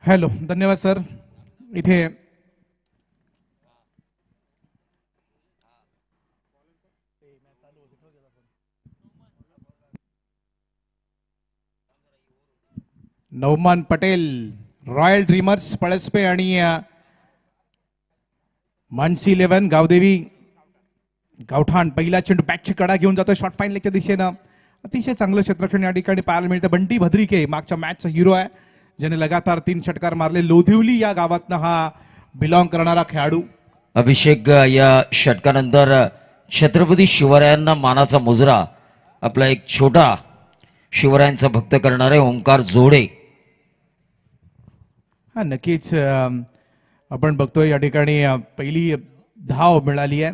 Hello, धन्यवाद sir. इथे Nauman Patel, royal dreamers Palaspe आणि मानसी 11 गावदेवी गावठाण. पहिला चेंडू बॅटची कडा घेऊन जातो शॉर्ट फाईन लेगच्या दिशेनं. अतिशय चांगलं क्षेत्ररक्षण या ठिकाणी पाहायला मिळतं. बंटी भद्रिके मागच्या मॅचचा हिरो आहे, ज्याने लगातार 3 षटकार मारले. लोधिवली या गावातनं हा बिलॉंग करणारा खेळाडू. अभिषेक या षटकानंतर छत्रपती शिवरायांना मानाचा मुजरा आपला एक छोटा शिवरायांचा भक्त करणारे ओंकार जोडे. हा नक्कीच आपण बघतोय या ठिकाणी पहिली धाव मिळाली आहे.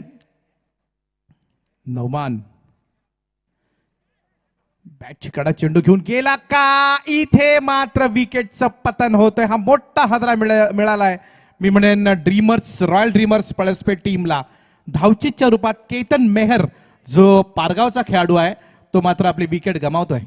नौमान बॅटची कडा चेंडू घेऊन गेला का? इथे मात्र विकेटचं पतन होतंय. हा मोठा हादरा मिळालाय मी म्हणेन ड्रीमर्स, रॉयल ड्रीमर्स पळसपे टीमला. धावचीच्या रूपात केतन मेहर जो पारगावचा खेळाडू आहे तो मात्र आपली विकेट गमावतोय.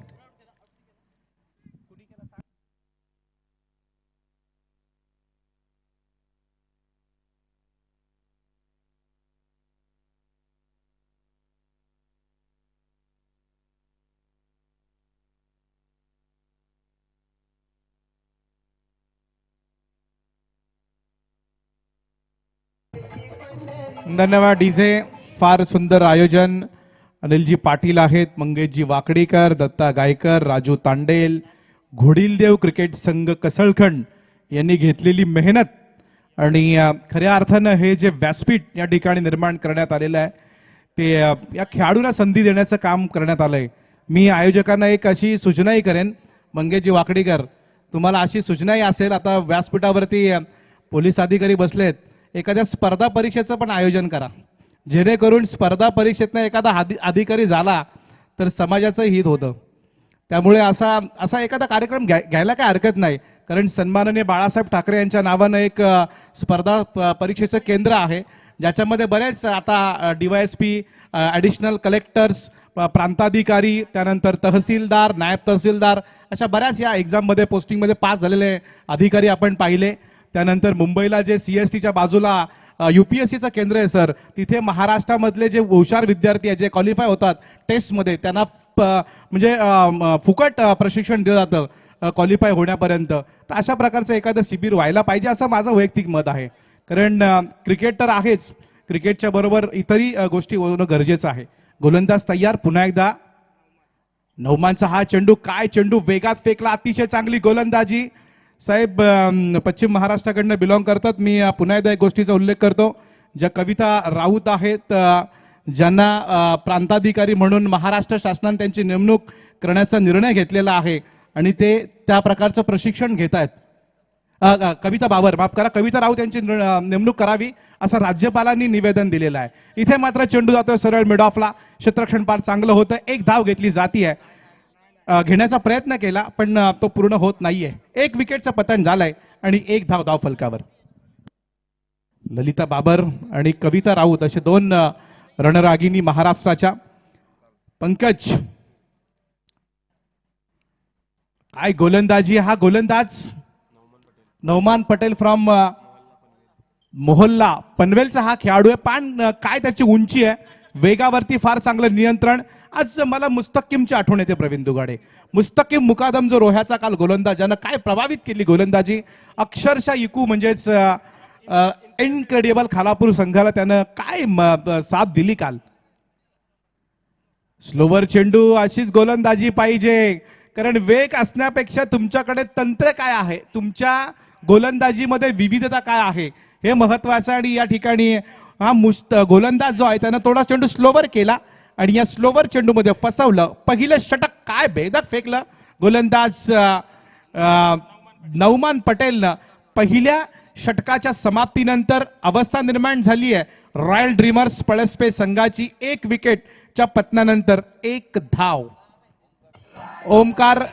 धन्यवाद डीजे. फार सुंदर आयोजन. अनिलजी पाटील आहेत, मंगेशजी वाकडेकर, दत्ता गायकर, राजू तांडेल, घोडीलदेव क्रिकेट संघ कसळखंड यांनी घेतलेली मेहनत आणि खऱ्या अर्थानं हे जे व्यासपीठ या ठिकाणी निर्माण करण्यात आलेलं आहे ते या खेळाडूंना संधी देण्याचं काम करण्यात आलंय. मी आयोजकांना एक अशी सूचनाही करेन, मंगेशजी वाकडेकर, तुम्हाला अशी सूचनाही असेल, आता व्यासपीठावरती पोलीस अधिकारी बसलेत, एखाद्या स्पर्धा परीक्षेचं पण आयोजन करा, जेणेकरून स्पर्धा परीक्षेतनं एखादा अधिकारी झाला तर समाजाचं हित होतं. त्यामुळे असा एखादा कार्यक्रम घ्यायला काय हरकत नाही, कारण सन्माननीय बाळासाहेब ठाकरे यांच्या नावानं एक स्पर्धा परीक्षेचं केंद्र आहे, ज्याच्यामध्ये बरेच आता DYSP, ॲडिशनल कलेक्टर्स, प्रांताधिकारी, त्यानंतर तहसीलदार, नायब तहसीलदार अशा बऱ्याच या एक्झाममध्ये पोस्टिंगमध्ये पास झालेले अधिकारी आपण पाहिले. त्यानंतर मुंबईला जे CSTच्या बाजूला UPSCचं केंद्र आहे सर, तिथे महाराष्ट्रामधले जे हुशार विद्यार्थी आहेत, जे क्वालिफाय होतात टेस्टमध्ये, त्यांना म्हणजे फुकट प्रशिक्षण दिलं जातं क्वालिफाय होण्यापर्यंत. तर अशा प्रकारचं एखादं शिबिर व्हायला पाहिजे असं माझं वैयक्तिक मत आहे. कारण क्रिकेट तर आहेच, क्रिकेटच्या बरोबर इतरही गोष्टी होणं गरजेचं आहे. गोलंदाज तयार. पुन्हा एकदा नौमानचा हा चेंडू, काय चेंडू वेगात फेकला, अतिशय चांगली गोलंदाजी. साहेब पश्चिम महाराष्ट्राकडनं बिलॉंग करतात. मी पुन्हा एकदा एक गोष्टीचा उल्लेख करतो, ज्या कविता राऊत आहेत, ज्यांना प्रांताधिकारी म्हणून महाराष्ट्र शासनाने त्यांची नेमणूक करण्याचा निर्णय घेतलेला आहे आणि ते त्या प्रकारचं प्रशिक्षण घेत आहेत. कविता बाबर, माफ करा, कविता राऊत यांची नेमणूक करावी असं राज्यपालांनी निवेदन दिलेलं आहे. इथे मात्र चेंडू जातोय सरळ मिड ऑफला. क्षेत्ररक्षण फार चांगलं होतं. एक धाव घेतली जातीये, घेण्याचा प्रयत्न केला पण तो पूर्ण होत नाहीये. एक विकेटचं पतन झालंय आणि एक धाव फलकावर. ललिता बाबर आणि कविता राऊत असे 2 रणरागिणी महाराष्ट्राच्या. पंकज, काय गोलंदाजी. हा गोलंदाज नौमान पटेल फ्रॉम मोहल्ला पनवेलचा हा खेळाडू आहे. पण काय त्याची उंची आहे, वेगावरती फार चांगलं नियंत्रण. आज मला मुस्तकीमची आठवण येते, प्रवीण दुगाडे. मुस्तकीम मुकादम जो रोह्याचा काल गोलंदाज, ज्यानं काय प्रभावित केली गोलंदाजी, अक्षरशः इकू म्हणजेच इनक्रेडिबल खालापूर संघाला त्यानं काय साथ दिली काल. स्लोवर चेंडू, अशीच गोलंदाजी पाहिजे, कारण वेग असण्यापेक्षा तुमच्याकडे तंत्र काय आहे, तुमच्या गोलंदाजीमध्ये विविधता काय आहे हे महत्वाचं. आणि या ठिकाणी हा गोलंदाज जो आहे त्यानं थोडा चेंडू स्लोवर केला आणि या स्लोवर चेंडूमध्ये फसवलं. पहिलं षटक काय बेधक फेकलं गोलंदाज नौमान पटेलनं. पहिल्या षटकाच्या समाप्तीनंतर अवस्था निर्माण झाली आहे रॉयल ड्रीमर्स पळसपे संघाची. 1 विकेटच्या पतनानंतर 1 धाव. ओमकार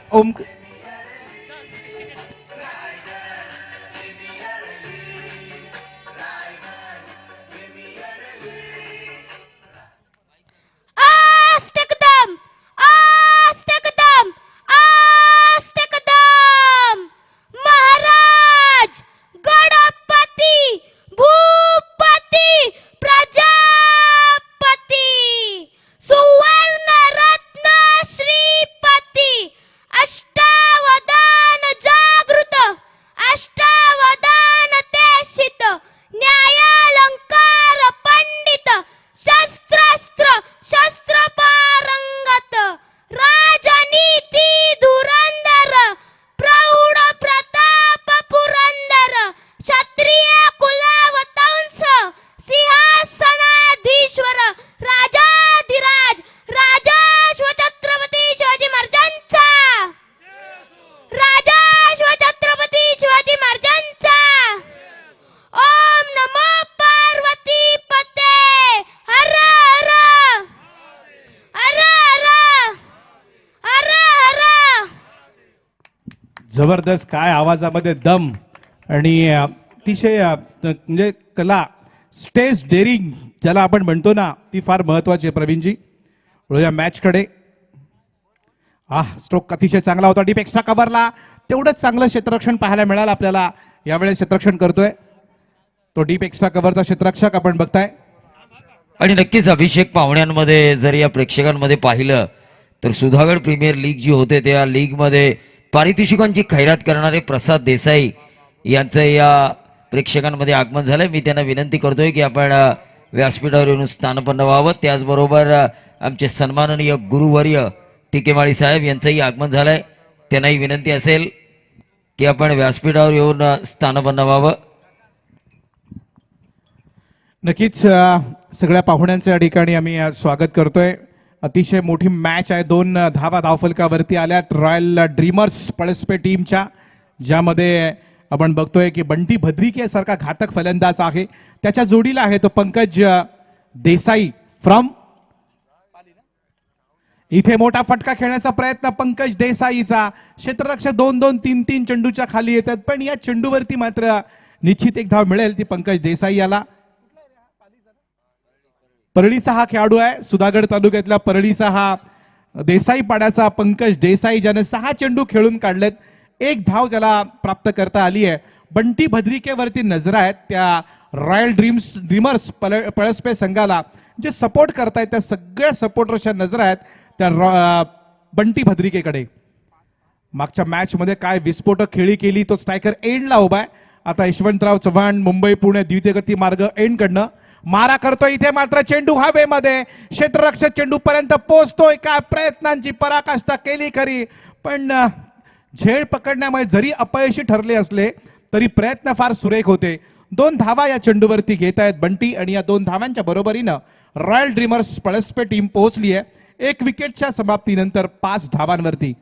महाराज जबरदस्त, काय आवाजामध्ये दम आणि अतिशय म्हणजे कला, स्टेज डेअरिंग ज्याला आपण म्हणतो ना, ती फार महत्वाची आहे. प्रवीणजी, वळूया मॅचकडे. स्ट्रोक अतिशय चांगला होता, डीप एक्स्ट्रा कव्हरला. तेवढंच चांगलं क्षेत्ररक्षण पाहायला मिळालं आपल्याला. यावेळेस क्षेत्ररक्षण करतोय तो डीप एक्स्ट्रा कव्हरचा क्षेत्ररक्षक आपण बघताय. आणि नक्कीच अभिषेक पाहुण्यांमध्ये जर या प्रेक्षकांमध्ये पाहिलं तर सुधागड प्रीमियर लीग जी होते त्या लीगमध्ये पारितोषिकांची खैरात करणारे प्रसाद देसाई यांचं या प्रेक्षकांमध्ये आगमन झालंय. मी त्यांना विनंती करतोय की आपण व्यासपीठावर येऊन स्थानपन्न व्हावं. त्याचबरोबर आमचे सन्माननीय गुरुवर्य टिकेमाळी साहेब यांचंही आगमन झालंय. त्यांनाही विनंती असेल की आपण व्यासपीठावर येऊन स्थानपन्न व्हावं. नक्कीच सगळ्या पाहुण्यांचं या ठिकाणी आम्ही स्वागत करतोय. अतिशय मोठी मॅच आहे. 2 धावा धावफलकावरती आल्यात रॉयल ड्रीमर्स पळसपे टीमच्या, ज्यामध्ये आपण बघतोय की बंटी भद्रिके सारखा घातक फलंदाज आहे. त्याच्या जोडीला आहे तो पंकज देसाई फ्रॉम. इथे मोठा फटका खेळण्याचा प्रयत्न पंकज देसाईचा. क्षेत्ररक्षक 2-2, 3-3 चेंडूच्या खाली येतात, पण या चेंडूवरती मात्र निश्चित एक धाव मिळेल ती पंकज देसाई याला. परळीचा हा खेळाडू आहे, सुधागड तालुक्यातल्या परळीचा हा देसाई पाड्याचा पंकज देसाई, ज्याने 6 चेंडू खेळून काढलेत. 1 धाव त्याला प्राप्त करता आली आहे. बंटी भद्रिकेवरती नजर आहेत त्या रॉयल ड्रीमर्स पळसपे संघाला जे सपोर्ट करतायत. त्या सगळ्या सपोर्टर्सच्या नजर आहेत त्या बंटी भद्रिकेकडे. मागच्या मॅच मध्ये काय विस्फोटक खेळी केली, तो स्ट्रायकर एंडला उभा आहे. आता यशवंतराव चव्हाण मुंबई पुणे द्वितीयगती मार्ग एंड कडनं मारा करतोय. इथे मात्र चेंडू हवेमध्ये, क्षेत्ररक्षक चेंडू पर्यंत पोहोचतोय. काय प्रयत्नांची पराकाष्ठा केली खरी, पण झेल पकडण्यामध्ये जरी अपयशी ठरले असले तरी प्रयत्न फार सुरेख होते. 2 धावा या चेंडूवरती घेत आहेत बंटी, आणि या 2 धावांच्या बरोबरीनं रॉयल ड्रीमर्स पळसपे टीम पोहोचली आहे 1 विकेटच्या समाप्तीनंतर 5 धावांवरती.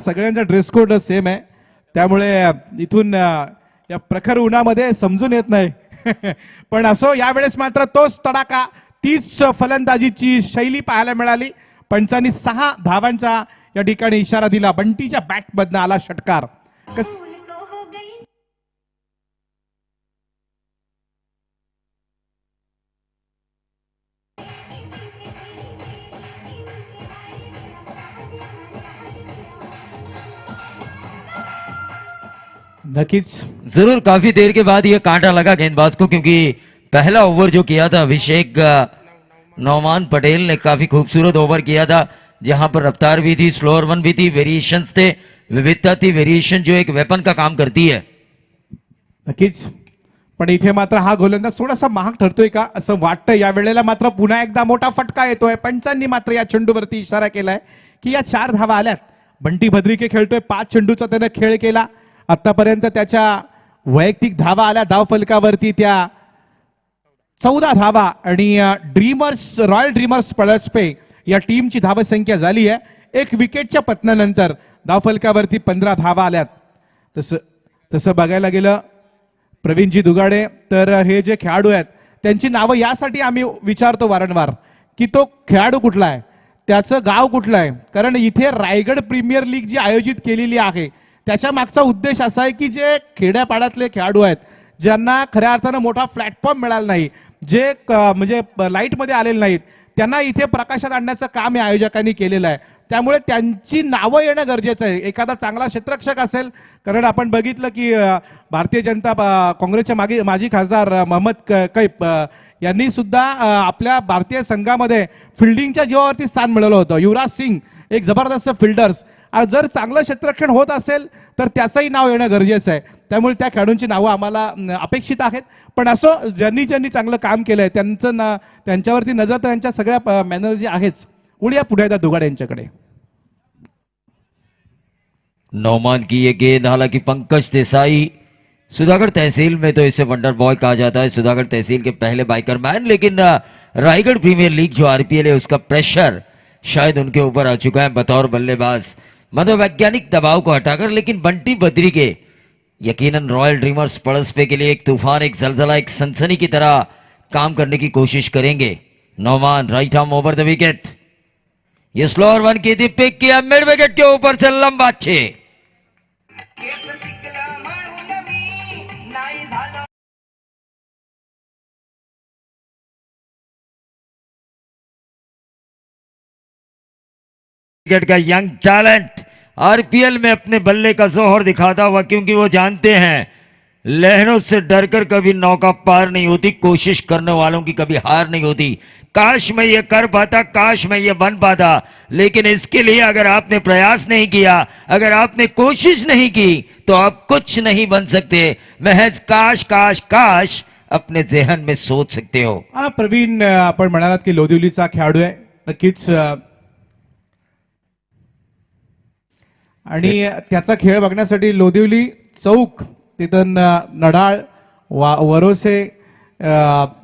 सगळ्यांचा ड्रेस कोड सेम आहे, त्यामुळे इथून या प्रखर उन्हामध्ये समजून येत नाही. पण असो, यावेळेस मात्र तोच तडाखा, तीच फलंदाजीची शैली पाहायला मिळाली. पंचांनी 6 धावांचा या ठिकाणी इशारा दिला. बंटीच्या बॅटमधनं आला षटकार. नक्कीच जरूर काफी देर के बाद ये कांटा लगा गेंदबाज को, क्योंकि पहला ओवर जो किया था अभिषेक नौमान पटेल ने काफी खूबसूरत ओवर किया था, जहां पर रफ्तार भी थी, स्लोअर वन भी थी, वेरिएशंस थे, विविधता थी. वेरिएशन जो एक वेपन का काम करती है. नक्कीच, पण इथे मात्र हा गोलंदाज थोडासा महाग ठरतोय का असं वाटतं. या वेळेला मात्र पुन्हा एकदा मोठा फटका येतोय. पंचांनी मात्र या चेंडूवरती इशारा केलाय की या 4 धावा आल्यात. बंटी भद्रिके खेळतोय, 5 चेंडूचा त्याने खेळ केला. आतापर्यंत त्याच्या वैयक्तिक धावा आल्या धावफलकावरती त्या 14 धावा, आणि रॉयल ड्रीमर्स पळसपे या टीमची धावसंख्या झाली आहे 1 विकेटच्या पतनानंतर धावफलकावरती 15 धावा आल्यात. तसं बघायला गेलं प्रवीणजी दुगाडे, तर हे जे खेळाडू आहेत त्यांची नावं यासाठी आम्ही विचारतो वारंवार की तो खेळाडू कुठला आहे, त्याचं गाव कुठलं आहे. कारण इथे रायगड प्रीमियर लीग जी आयोजित केलेली आहे त्याच्या मागचा उद्देश असा आहे की जे खेड्यापाड्यातले खेळाडू आहेत, ज्यांना खऱ्या अर्थानं मोठा प्लॅटफॉर्म मिळाला नाही, जे म्हणजे लाईटमध्ये आलेले नाहीत, त्यांना इथे प्रकाशात आणण्याचं काम या आयोजकांनी केलेलं आहे. त्यामुळे त्यांची नावं येणं गरजेचं आहे. एखादा चांगला क्षेत्ररक्षक असेल, कारण आपण बघितलं की भारतीय जनता काँग्रेसचे माजी खासदार मोहम्मद कैफ यांनी सुद्धा आपल्या भारतीय संघामध्ये फिल्डिंगच्या जीवावरती स्थान मिळवलं होतं. युवराज सिंग एक जबरदस्त फिल्डर्स. जर चांगलं क्षेत्ररक्षण होत असेल तर त्याचंही नाव येणं गरजेचं आहे. त्यामुळे त्या खेळाडूंची नावं आम्हाला अपेक्षित आहेत. पण असो, ज्यांनी चांगलं काम केलंय त्यांच्यावरती नजर तर त्यांच्या सगळ्या मॅनर जे आहेच. उड्या पुढे येतात दुगाड यांच्याकडे. नौमान की ये गेंद, हालांकि पंकज देसाई सुधागढ़ तहसील में तो इसे वंडर बॉय कहा जाता है, सुधागढ़ तहसील के पहले बाइकर मैन, लेकिन रायगढ़ प्रीमियर लीग जो आरपीएल है उसका प्रेशर शायद उनके ऊपर आ चुका है. बतौर बल्लेबाज मनोवैज्ञानिक दबाव को हटाकर, लेकिन बंटी बद्री के यकीनन रॉयल ड्रीमर्स पड़स्पे के लिए एक तूफान, एक जलजला, एक सनसनी की तरह काम करने की कोशिश करेंगे। Nauman right arm over the wicket, ये स्लोअर वन की थी, पिक किया मिड विकेट के ऊपर से लंबा 6। क्रिकेट का यंग टैलेंट आरपीएल में अपने बल्ले का जोहर दिखाता हुआ, क्योंकि वो जानते हैं लहरों से डरकर कभी नौका पार नहीं होती, कोशिश करने वालों की कभी हार नहीं होती। काश मैं ये कर पाता, काश मैं ये बन पाता, लेकिन इसके लिए अगर आपने प्रयास नहीं किया, अगर आपने कोशिश नहीं की, तो आप कुछ नहीं बन सकते। महज काश काश काश अपने जहन में सोच सकते हो। हा प्रवीण, आपण म्हणालात की लोदिवलीचा खेळाडू आहे, नक्कीच आणि त्याचा खेळ बघण्यासाठी लोदिवली चौक, तिथं नडाळ, वरोसे,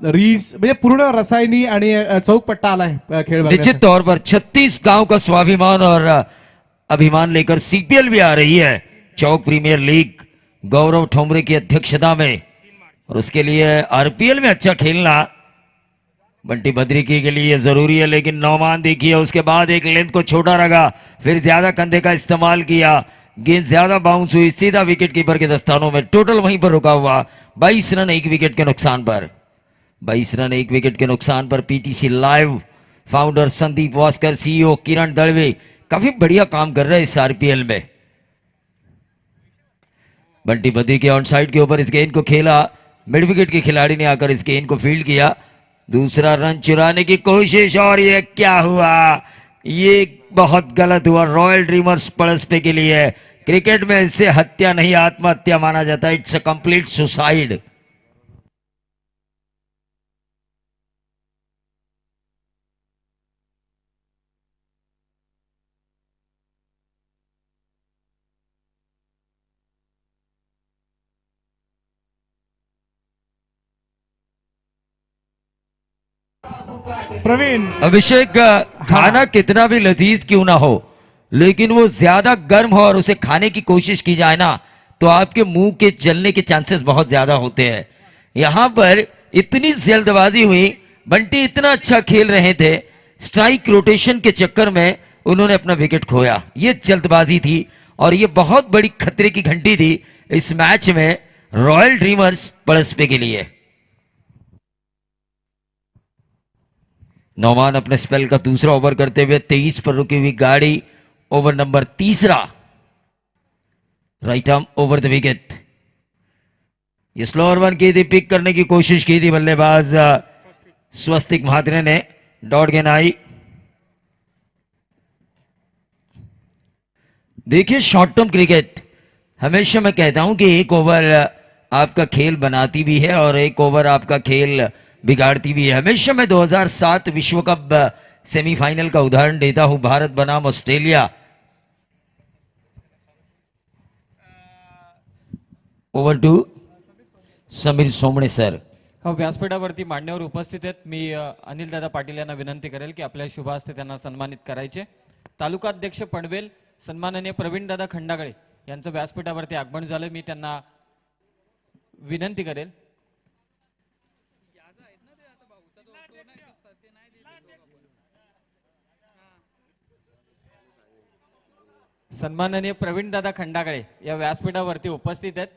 रीस, म्हणजे पूर्ण रसायनी आणि चौक पट्टा आलाय खेळ निश्चित बघण्यासाठी। तौर पर 36 गांव का स्वाभिमान और अभिमान लेकर सीपीएल भी आ रही है, चौक प्रीमियर लीग, गौरव ठोमरे की अध्यक्षता में। और उसके लिए आरपीएल में अच्छा खेलना बंटी बद्री के लिए जरूरी है, लेकिन नौमान देखिए उसके बाद एक लेंथ को छोटा रखा, फिर ज्यादा कंधे का इस्तेमाल किया, गेंद ज्यादा बाउंस हुई, सीधा विकेट कीपर के दस्तानों में, टोटल वहीं पर रुका हुआ। 22 रन 1 विकेट के नुकसान पर, 22 रन 1 विकेट के नुकसान पर। PTC live founder Sandeep Waskar, CEO Kiran Dadwe काफी बढ़िया काम कर रहे हैं इस आरपीएल में। बंटी बद्री के ऑन साइड के ऊपर इस गेंद को खेला, मिड विकेट के खिलाड़ी ने आकर इस गेंद को फील्ड किया, दूसरा रन चुराने की कोशिश, और ये क्या हुआ, ये बहुत गलत हुआ रॉयल ड्रीमर्स पड़स्पे के लिए। क्रिकेट में इससे हत्या नहीं आत्महत्या माना जाता, it's a complete suicide. Praveen, Abhishek, खाना कितना भी लजीज क्यों ना हो, लेकिन वो ज्यादा गर्म हो और उसे खाने की कोशिश की जाए ना, तो आपके मुंह के जलने के चांसेस बहुत ज्यादा होते हैं। यहां पर इतनी जल्दबाजी हुई, बंटी इतना अच्छा खेल रहे थे, स्ट्राइक रोटेशन के चक्कर में उन्होंने अपना विकेट खोया। ये जल्दबाजी थी और ये बहुत बड़ी खतरे की घंटी थी इस मैच में रॉयल ड्रीमर्स पड़स्पे के लिए। नौमान अपने स्पेल का दूसरा ओवर करते हुए 23 पर रुकी हुई गाड़ी, ओवर नंबर तीसरा, right arm over the wicket. ये स्लोअर वन की थी, पिक करने की कोशिश की थी बल्लेबाज स्वस्तिक महात्रे ने, डॉट गेंद आई। देखिए शॉर्ट टर्म क्रिकेट, हमेशा मैं कहता हूं कि एक ओवर आपका खेल बनाती भी है और एक ओवर आपका खेल बिगाड़ती भी है। हमेशा मैं 2007 विश्व कप सेमीफाइनल का उदाहरण देता हूं, भारत बनाम Australia. Over to Sameer Somane sir. व्यासपीठावरती मान्यवर उपस्थित आहेत। मी अनिल दादा पाटील यांना विनंती करेल की आपल्या शुभ हस्ते त्यांना सन्मानित करायचे। तालुका अध्यक्ष पनवेल सन्माननीय प्रवीण दादा खंडागळे यांचं व्यासपीठावरती आगमन झालं, मी त्यांना विनंती करेल। सन्माननीय प्रवीण दादा खंडागळे या व्यासपीठावरती उपस्थित आहेत।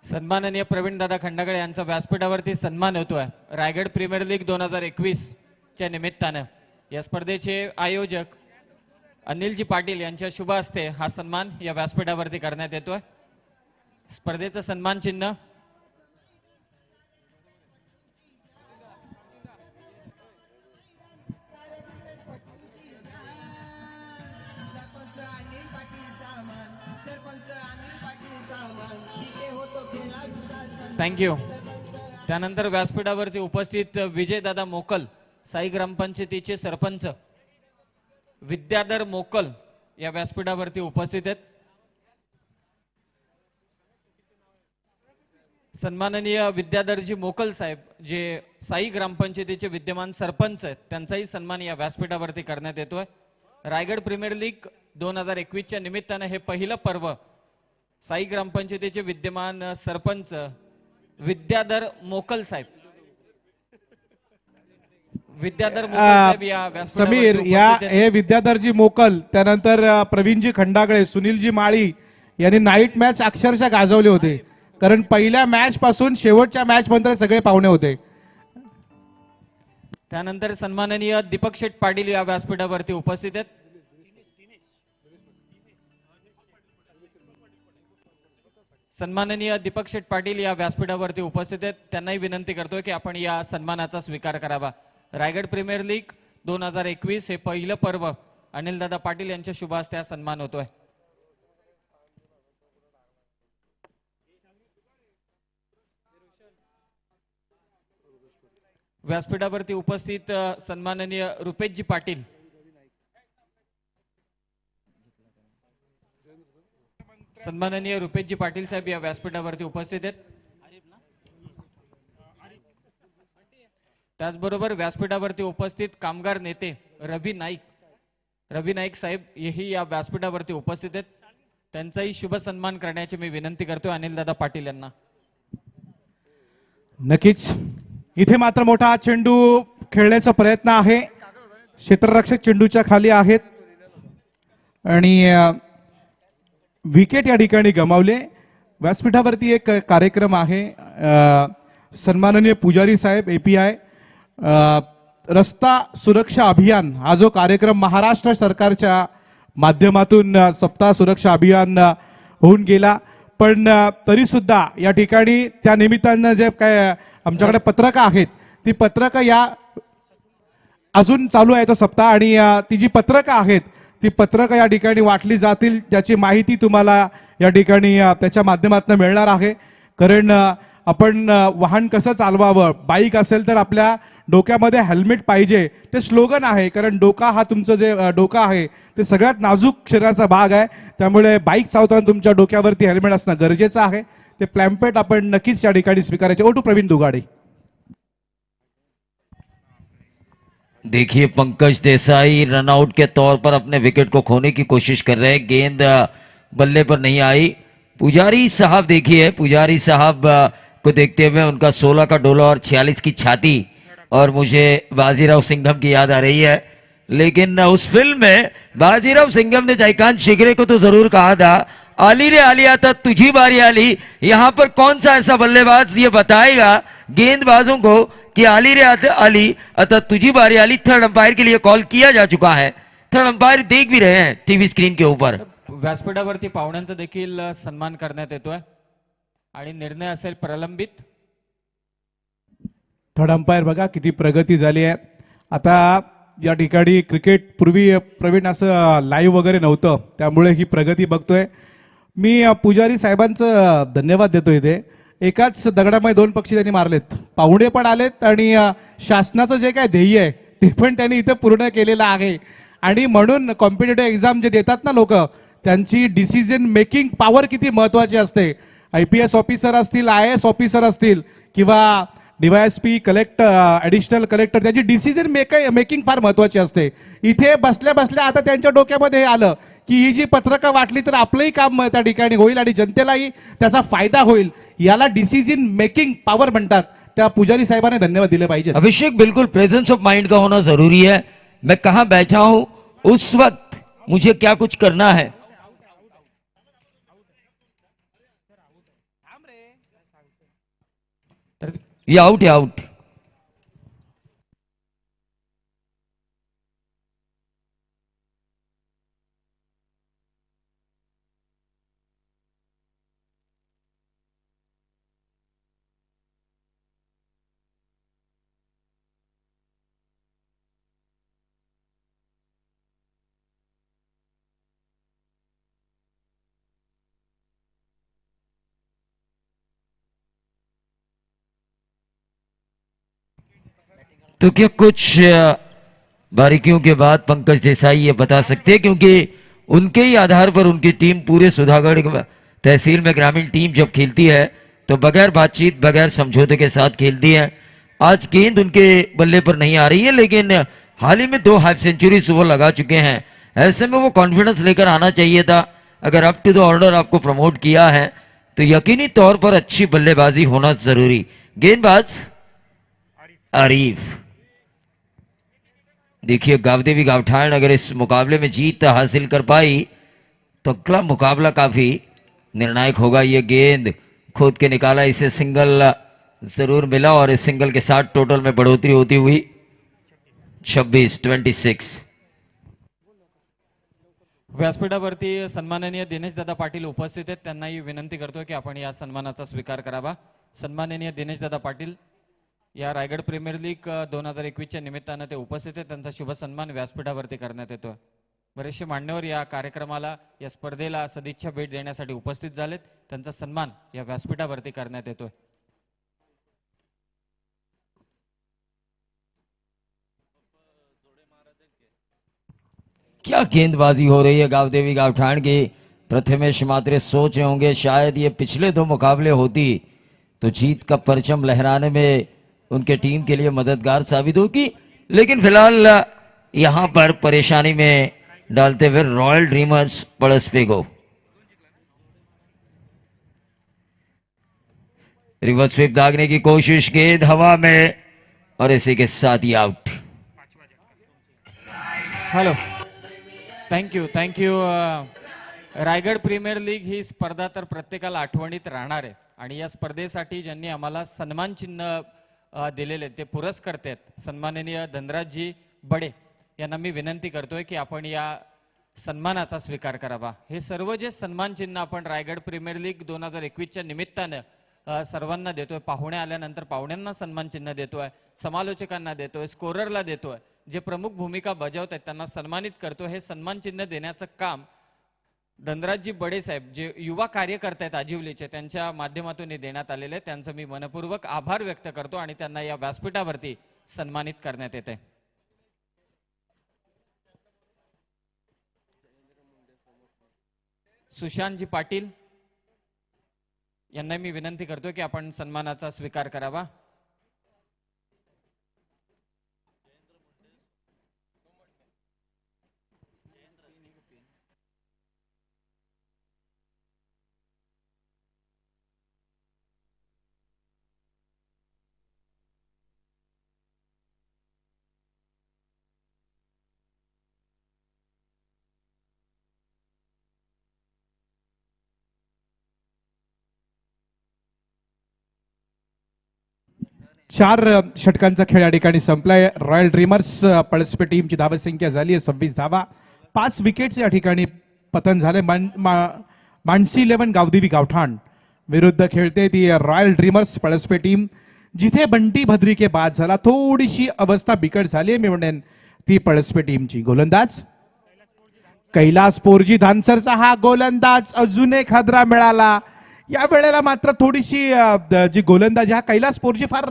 सन्माननीय प्रवीण दादा खंडागळे यांचा व्यासपीठावरती सन्मान होतोय रायगड प्रीमियर लीग 2021 च्या निमित्तानं। या स्पर्धेचे आयोजक अनिलजी पाटील यांच्या शुभ हस्ते हा सन्मान या व्यासपीठावरती करण्यात येतोय। स्पर्धेचं सन्मान चिन्ह थँक्यू। त्यानंतर व्यासपीठावरती उपस्थित विजयदादा मोकल, साई ग्रामपंचायतीचे सरपंच, विद्याधर मोकल या व्यासपीठावरती उपस्थित आहेत. सन्माननीय विद्याधरजी मोकल साहेब जे साई ग्रामपंचायतीचे विद्यमान सरपंच आहेत त्यांचाही सन्मान या व्यासपीठावरती करण्यात येतोय. रायगड प्रीमियर लीग 2021च्या निमित्तानं हे पहिलं पर्व साई ग्रामपंचायतीचे विद्यमान सरपंच विद्याधर मोकल साहेब या समीर व्यासपीठावरती या उपस्थित आहेत. हे विद्याधरजी मोकल, त्यानंतर प्रवीणजी खंडागळे, सुनीलजी माळी यांनी नाईट मॅच अक्षरशः गाजवले होते. कारण पहिल्या मॅच पासून शेवटच्या मॅच पर्यंत सगळे पाहुणे होते. त्यानंतर सन्माननीय दीपक शेठ पाटील या व्यासपीठावरती उपस्थित आहेत. सन्माननीय दीपक शेठ पाटील या व्यासपीठावरती उपस्थित आहेत. त्यांनाही विनंती करतोय की आपण या सन्मानाचा स्वीकार करावा. रायगड प्रीमियर लीग 2021 हे पहिलं पर्व अनिलदादा पाटील यांच्या शुभ हस्ते हा सन्मान होतोय. व्यासपीठावरती उपस्थित सन्माननीय रुपेशजी पाटील सन्माननीय रुपेशजी पाटील साहेब या व्यासपीठावरती उपस्थित आहेत. त्याचबरोबर व्यासपीठावरती उपस्थित कामगार नेते रवी नाईक साहेब हेही या व्यासपीठावरती उपस्थित आहेत. त्यांचाही शुभ सन्मान करण्याची मी विनंती करतोय अनिलदादा पाटील यांना. नक्कीच इथे मात्र मोठा चेंडू खेळण्याचा प्रयत्न आहे. क्षेत्ररक्षक चेंडूच्या खाली आहेत आणि विकेट या ठिकाणी गमावले. व्यासपीठावरती एक कार्यक्रम आहे. सन्माननीय पुजारी साहेब API रस्ता सुरक्षा अभियान हा जो कार्यक्रम महाराष्ट्र सरकारच्या माध्यमातून सप्ताह सुरक्षा अभियान होऊन गेला, पण तरी सुद्धा या ठिकाणी त्या निमित्तानं जे काय आमच्याकडे पत्रकं आहेत ती पत्रकं या अजून चालू आहे तो सप्ताह आणि ती जी पत्रकं आहेत ती पत्रकं या ठिकाणी वाटली जातील, ज्याची माहिती तुम्हाला या ठिकाणी त्याच्या माध्यमातून मिळणार आहे. कारण आपण वाहन कसं चालवावं, बाईक असेल तर आपल्या डोक्यामध्ये हेल्मेट पाहिजे, ते स्लोगन आहे. कारण डोका हा तुमचं जे डोका आहे ते सगळ्यात नाजूक शरीराचा भाग आहे, त्यामुळे बाईक चालवताना तुमच्या डोक्यावरती हेल्मेट असणं गरजेचं आहे. ते प्लॅम्पेट आपण नक्कीच या ठिकाणी स्वीकारायचे. O two Pravin Dugade. देखिए पंकज देसाई रनआउट के तौर पर अपने विकेट को खोने की कोशिश कर रहे हैं. गेंद बल्ले पर नहीं आई. पुजारी साहब देखिए, पुजारी साहब को देखते हुए उनका 16 का डोला और 46 की छाती और मुझे बाजीराव सिंघम की याद आ रही है. लेकिन उस फिल्म में बाजीराव सिंघम ने जयकांत शिगरे को तो जरूर कहा था, आली रे आली आता तुझी बारी आली. यहाँ पर कौन सा ऐसा बल्लेबाज ये बताएगा गेंदबाजों को कि आली रे आली अतः तुझी बारी आली. थर्ड अंपायर के लिए कॉल किया जा चुका है. थर्ड अंपायर देख भी रहे हैं टीवी स्क्रीन के ऊपर. व्यासपीठावरती पाहुण्यांचा देखील सन्मान करण्यात येतोय आणि निर्णय असेल प्रलंबित. थर्ड अंपायर बघा किती प्रगती झाली आहे. आता या ठिकाणी क्रिकेट पूर्वी प्रवीण असं लाईव्ह वगैरे नव्हतं, त्यामुळे ही प्रगती बघतोय. मी पुजारी साहेबांचं धन्यवाद देतो. इथे एकाच दगडामध्ये दोन पक्षी त्यांनी मारलेत. पाहुणे पण आलेत आणि शासनाचं जे काय ध्येय आहे ते पण त्यांनी इथं पूर्ण केलेलं आहे. आणि म्हणून कॉम्पिटेटिव्ह एक्झाम जे देतात ना लोक, त्यांची डिसिजन मेकिंग पॉवर किती महत्वाची असते. IPS ऑफिसर असतील, IAS ऑफिसर असतील किंवा DYSP कलेक्टर, ॲडिशनल कलेक्टर, त्यांची डिसिजन मेकिंग फार महत्वाची असते. इथे बसल्या बसल्या आता त्यांच्या डोक्यामध्ये हे आलं की ही जी पत्रकं वाटली तर आपलंही काम त्या ठिकाणी होईल आणि जनतेलाही त्याचा फायदा होईल. याला डिसिजन मेकिंग पॉवर म्हणतात. त्या पुजारी साहेबांनी धन्यवाद दिले पाहिजे. अभिषेक, बिल्कुल प्रेजेंस ऑफ माइंड का होना जरूरी है. मैं कहाँ बैठा हूं उस वक्त मुझे क्या कुछ करना है. ये आउट है, आउट. तो क्या कुछ बारीकियों के बाद पंकज देसाई ये बता सकते हैं, क्योंकि उनके ही आधार पर उनकी टीम पूरे सुधागढ़ तहसील में ग्रामीण टीम जब खेलती है तो बगैर बातचीत बगैर समझौते के साथ खेलती है। आज गेंद उनके बल्ले पर नहीं आ रही है, लेकिन हाल ही में 2 हाफ सेंचुरीज वो लगा चुके हैं। ऐसे में वो कॉन्फिडेंस लेकर आना चाहिए था। अगर अप टू द ऑर्डर आपको प्रमोट किया है तो यकीनी तौर पर अच्छी बल्लेबाजी होना जरूरी। गेंदबाज आरिफ। देखिए गावदेवी गावठाण अगर इस मुकाबले में जीत हासिल कर पाई तो अगला मुकाबला काफी निर्णायक होगा। ये गेंद खोद के निकाला, इसे सिंगल जरूर मिला और इस सिंगल के साथ टोटल में बढ़ोतरी होती हुई 26-26। व्यासपीठावरती सन्माननीय दिनेशदादा पाटील उपस्थित आहेत, त्यांनाही विनंती करतोय की आपण या सन्मानाचा स्वीकार करावा। सन्माननीय दिनेशदादा पाटील या रायगड प्रीमियर लीग 2021च्या निमित्तानं ते उपस्थित आहेत, त्यांचा शुभ सन्मान व्यासपीठावरती करण्यात येतोय। बरेचसे मान्यवर या कार्यक्रमाला या स्पर्धेला सदिच्छा भेट देण्यासाठी उपस्थित झालेत, त्यांचा सन्मान या व्यासपीठावरती करण्यात येतोय। क्या गेंदबाजी हो रही है गावदेवी गावठाण की। प्रथमेश मात्रे सोच रहे होंगे शायद ये पिछले 2 मुकाबले होती तो जीत का परचम लहराने में उनके टीम के लिए मददगार साबित होगी, लेकिन फिलहाल यहां पर परेशानी में डालते हुए रॉयल ड्रीमर्स पड़स पे गो। रिवर्स स्वीप दागने की कोशिश, गेंद हवा में और इसी के साथ ही out. Hello, thank you. Raigad Premier League ही स्पर्धा तर प्रत्येकाला आठवणीत राहणार आहे आणि या स्पर्धेसाठी ज्यांनी आम्हाला सन्मान चिन्ह दिलेले ते पुरस्कर्ते आहेत सन्माननीय धनराजजी बडे यांना मी विनंती करतोय की आपण या सन्मानाचा स्वीकार करावा। हे सर्व जे सन्मान चिन्ह आपण रायगड प्रीमियर लीग 2021च्या निमित्तानं सर्वांना देतोय, पाहुणे आल्यानंतर पाहुण्यांना सन्मान चिन्ह देतोय, समालोचकांना देतोय, स्कोररला देतोय, जे प्रमुख भूमिका बजावत आहेत त्यांना सन्मानित करतो। हे सन्मान चिन्ह देण्याचं काम धनराजजी बडे साहेब जे युवा कार्यकर्ते आहेत आजिवलीचे त्यांच्या माध्यमातून देण्यात आलेले, त्यांचं मी मनपूर्वक आभार व्यक्त करतो आणि त्यांना या व्यासपीठावरती सन्मानित करण्यात येते। सुशांतजी पाटील यांना मी विनंती करतो की आपण सन्मानाचा स्वीकार करावा। चार षटकांचा खेळ या ठिकाणी संपलाय। रॉयल ड्रीमर्स पळसपे टीमची धावसंख्या झाली आहे 26 धावा, 5 विकेट्स या ठिकाणी पतन झाले। मानसी 11 गावदेवी गावठाण विरुद्ध खेळते ती रॉयल ड्रीमर्स पळसपे टीम, जिथे बंटी भद्रिके बाद झाला, थोडीशी अवस्था बिकट झाली आहे मी म्हणेन ती पळसपे टीमची। गोलंदाज कैलास पोरजी धानसरचा हा गोलंदाज अजून एक हादरा मिळाला। या वेळेला मात्र थोडीशी जी गोलंदाजी हा कैलास पोरजी फार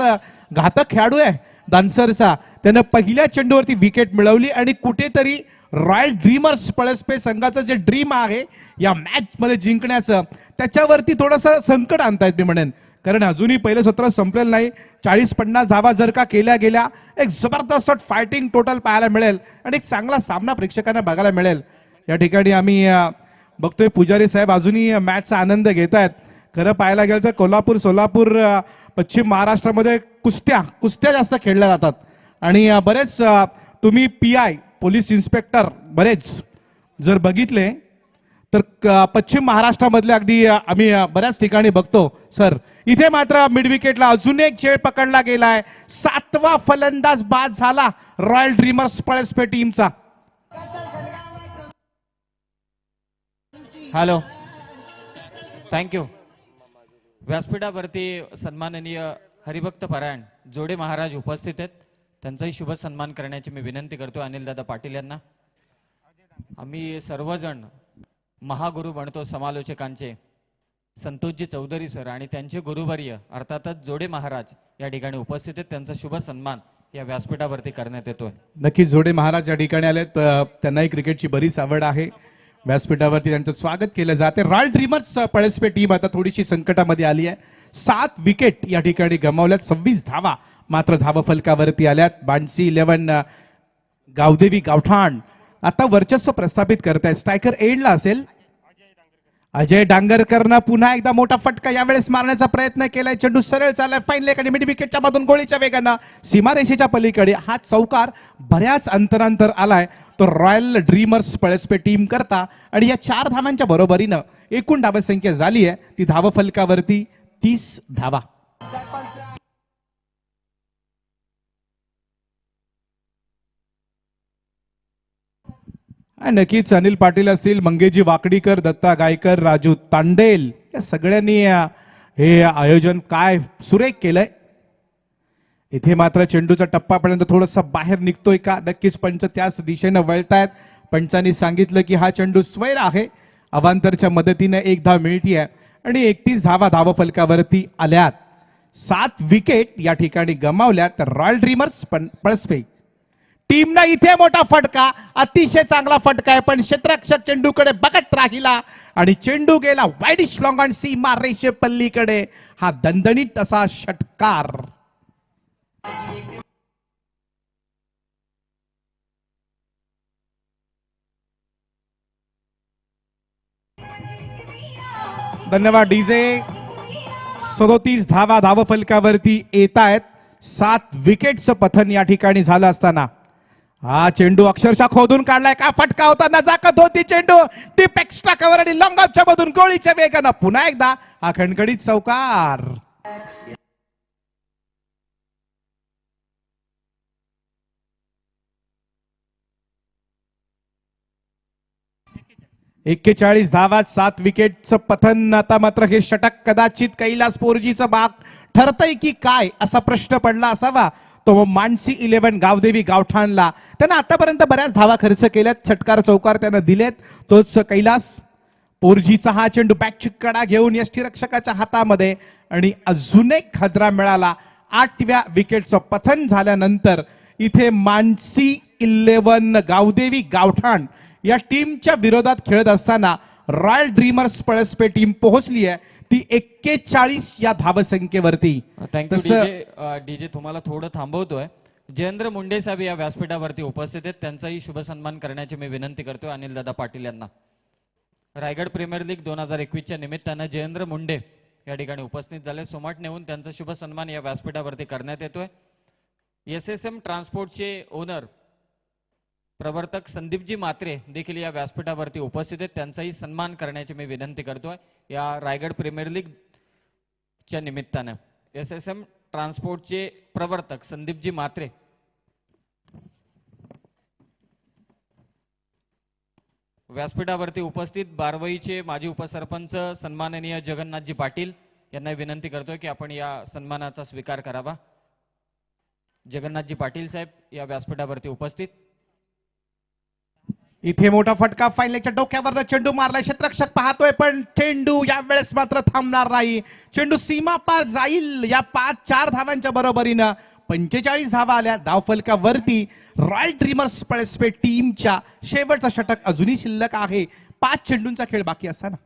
घातक खेळाडू आहे धानसरचा, त्यानं पहिल्या चेंडूवरती विकेट मिळवली आणि कुठेतरी रॉयल ड्रीमर्स पळसपे संघाचं जे ड्रीम आहे या मॅच मध्ये जिंकण्याचं त्याच्यावरती थोडंसं संकट आणतायत मी म्हणेन, कारण अजूनही पहिलं सत्र संपलेलं नाही। 40-50 धावा जर का केल्या गेल्या एक जबरदस्त फायटिंग टोटल पाहायला मिळेल आणि एक चांगला सामना प्रेक्षकांना बघायला मिळेल। या ठिकाणी आम्ही बघतोय पुजारी साहेब अजूनही मॅचचा आनंद घेत आहेत। खरं पाहायला गेलं तर कोल्हापूर, सोलापूर, पश्चिम महाराष्ट्रामध्ये कुस्त्या जास्त खेळल्या जातात आणि बरेच तुम्ही PI पोलीस इन्स्पेक्टर बरेच जर बघितले तर पश्चिम महाराष्ट्रामधले अगदी आम्ही बऱ्याच ठिकाणी बघतो सर। इथे मात्र मिड विकेटला अजून एक खेळ पकडला गेलाय, 7वा फलंदाज बाद झाला रॉयल ड्रीमर्स पळसपे टीमचा। Hello, thank you. व्यासपीठावरती सन्माननीय हरिभक्त परायण जोडे महाराज उपस्थित आहेत, त्यांचाही शुभ सन्मान करण्याची मी विनंती करतो अनिलदादा पाटील यांना। आम्ही सर्वजण महागुरु बनतो समालोचकांचे संतोषजी चौधरी सर आणि त्यांचे गुरुवर्य अर्थातच जोडे महाराज या ठिकाणी उपस्थित आहेत, त्यांचा शुभ सन्मान या व्यासपीठावरती करण्यात येतोय। नक्कीच जोडे महाराज या ठिकाणी आलेत, त्यांनाही क्रिकेटची बरीच आवड आहे व्यासपीठावरती त्यांचं स्वागत केलं जाते. रॉयल ड्रीमर्स पळसपे टीम आता थोडीशी संकटामध्ये आली आहे. 7 विकेट या ठिकाणी गमावल्यात. 26 धावा मात्र धावफलकावरती आल्यात. बांसी 11 गावदेवी गावठाण आता वर्चस्व प्रस्थापित करतायत. स्ट्रायकर एंडला असेल. अजय डांगरकरनं पुन्हा एकदा मोठा फटका यावेळेस मारण्याचा प्रयत्न केलाय. चेंडू सरळ चाललाय फाईन लेग आणि मिड विकेटच्या मधून गोळीच्या वेगानं सीमारेषेच्या पलीकडे हा चौकार बऱ्याच अंतरांतर आलाय तो रॉयल ड्रीमर्स पळसपे टीम करता. आणि या 4 धावांच्या बरोबरीनं एकूण धावसंख्या झाली आहे ती धावफलकावरती 30 धावा. नक्कीच अनिल पाटील असतील, मंगेजी वाकडीकर, दत्ता गायकर, राजू तांडेल या सगळ्यांनी हे आयोजन काय सुरेख केलंय. इथे मात्र चेंडूचा टप्पापर्यंत थोडासा बाहेर निघतोय का? नक्कीच पंच त्याच दिशेनं वळतायत. पंचांनी सांगितलं की हा चेंडू स्वैर आहे. अवांतरच्या मदतीने 1 धाव मिळतीये आणि 31 धावा धावफलकावरती आल्यात. 7 विकेट या ठिकाणी गमावल्यात. तर रॉयल ड्रीमर्स पळसपे टीमना इथे मोठा फटका, अतिशय चांगला फटका आहे. पण क्षेत्ररक्षक चेंडूकडे बघत राहिला आणि चेंडू गेला वाईडिश लॉंग ऑन सीमा रेषे पल्लीकडे. हा दणदणीत असा षटकार. धन्यवाद डीजे. 37 धावा धावफलकावरती येत आहेत. 7 विकेटचं पतन या ठिकाणी झालं असताना हा चेंडू अक्षरशः खोदून काढलाय. का फटका होता, नजाकत होती. चेंडू डीप एक्स्ट्रा कव्हर आणि लॉंग ऑफच्या मधून गोळीच्या वेगानं पुन्हा एकदा हा खणखणीत चौकार. एक्केचाळीस धावात 7 विकेटचं पतन. आता मात्र हे षटक कदाचित कैलास पोरजीचं बाग ठरतंय की काय असा प्रश्न पडला असावा तो मानसी 11 गावदेवी गावठाणला. त्यांना आतापर्यंत बऱ्याच धावा खर्च केल्यात. षटकार चौकार त्यानं दिलेत. तोच कैलास पोरजीचा हा चेंडू बॅकची कडा घेऊन यष्टीरक्षकाच्या हातामध्ये आणि अजून एक खदरा मिळाला. 8व्या विकेटचं पतन झाल्यानंतर इथे मानसी 11 गावदेवी गावठाण या टीमच्या विरोधात खेळत असताना रॉयल ड्रीमर्स पळसपे टीम पोहोचली आहे ती 41 या धावसंख्येवरती. Thank you DJ. तुम्हाला थोडं थांबवतोय. जयेंद्र मुंडे साहेब या व्यासपीठावरती उपस्थित आहेत. त्यांचाही शुभ सन्मान करण्याची मी विनंती करतोय अनिल दादा पाटील यांना. रायगड प्रीमियर लीग 2021च्या निमित्तानं जयेंद्र मुंडे या ठिकाणी उपस्थित झाले. सोमाट नेऊन त्यांचा शुभ सन्मान या व्यासपीठावरती करण्यात येतोय. SSM ट्रान्सपोर्टचे ओनर प्रवर्तक संदीपजी मात्रे देखील या व्यासपीठावरती उपस्थित आहेत. त्यांचाही सन्मान करण्याची मी विनंती करतोय या रायगड प्रीमियर लीग च्या निमित्तानं. SSM ट्रान्सपोर्टचे प्रवर्तक संदीपजी मात्रे. व्यासपीठावरती उपस्थित बारवईचे माजी उपसरपंच सन्माननीय जगन्नाथजी पाटील यांना विनंती करतोय की आपण या सन्मानाचा स्वीकार करावा. जगन्नाथजी पाटील साहेब या व्यासपीठावरती उपस्थित. इथे मोठा फटका फाईन लेगच्या डोक्यावर चेंडू मारलाय. क्षेत्ररक्षक पाहतोय पण चेंडू यावेळेस मात्र थांबणार नाही. चेंडू सीमा पार जाईल. या 5-4 धावांच्या बरोबरीनं 45 धावा आल्या धावफलकावरती. रॉयल ड्रीमर्स पळसपे टीमच्या शेवटचा षटक अजूनही शिल्लक आहे. 5 चेंडूंचा खेळ बाकी असताना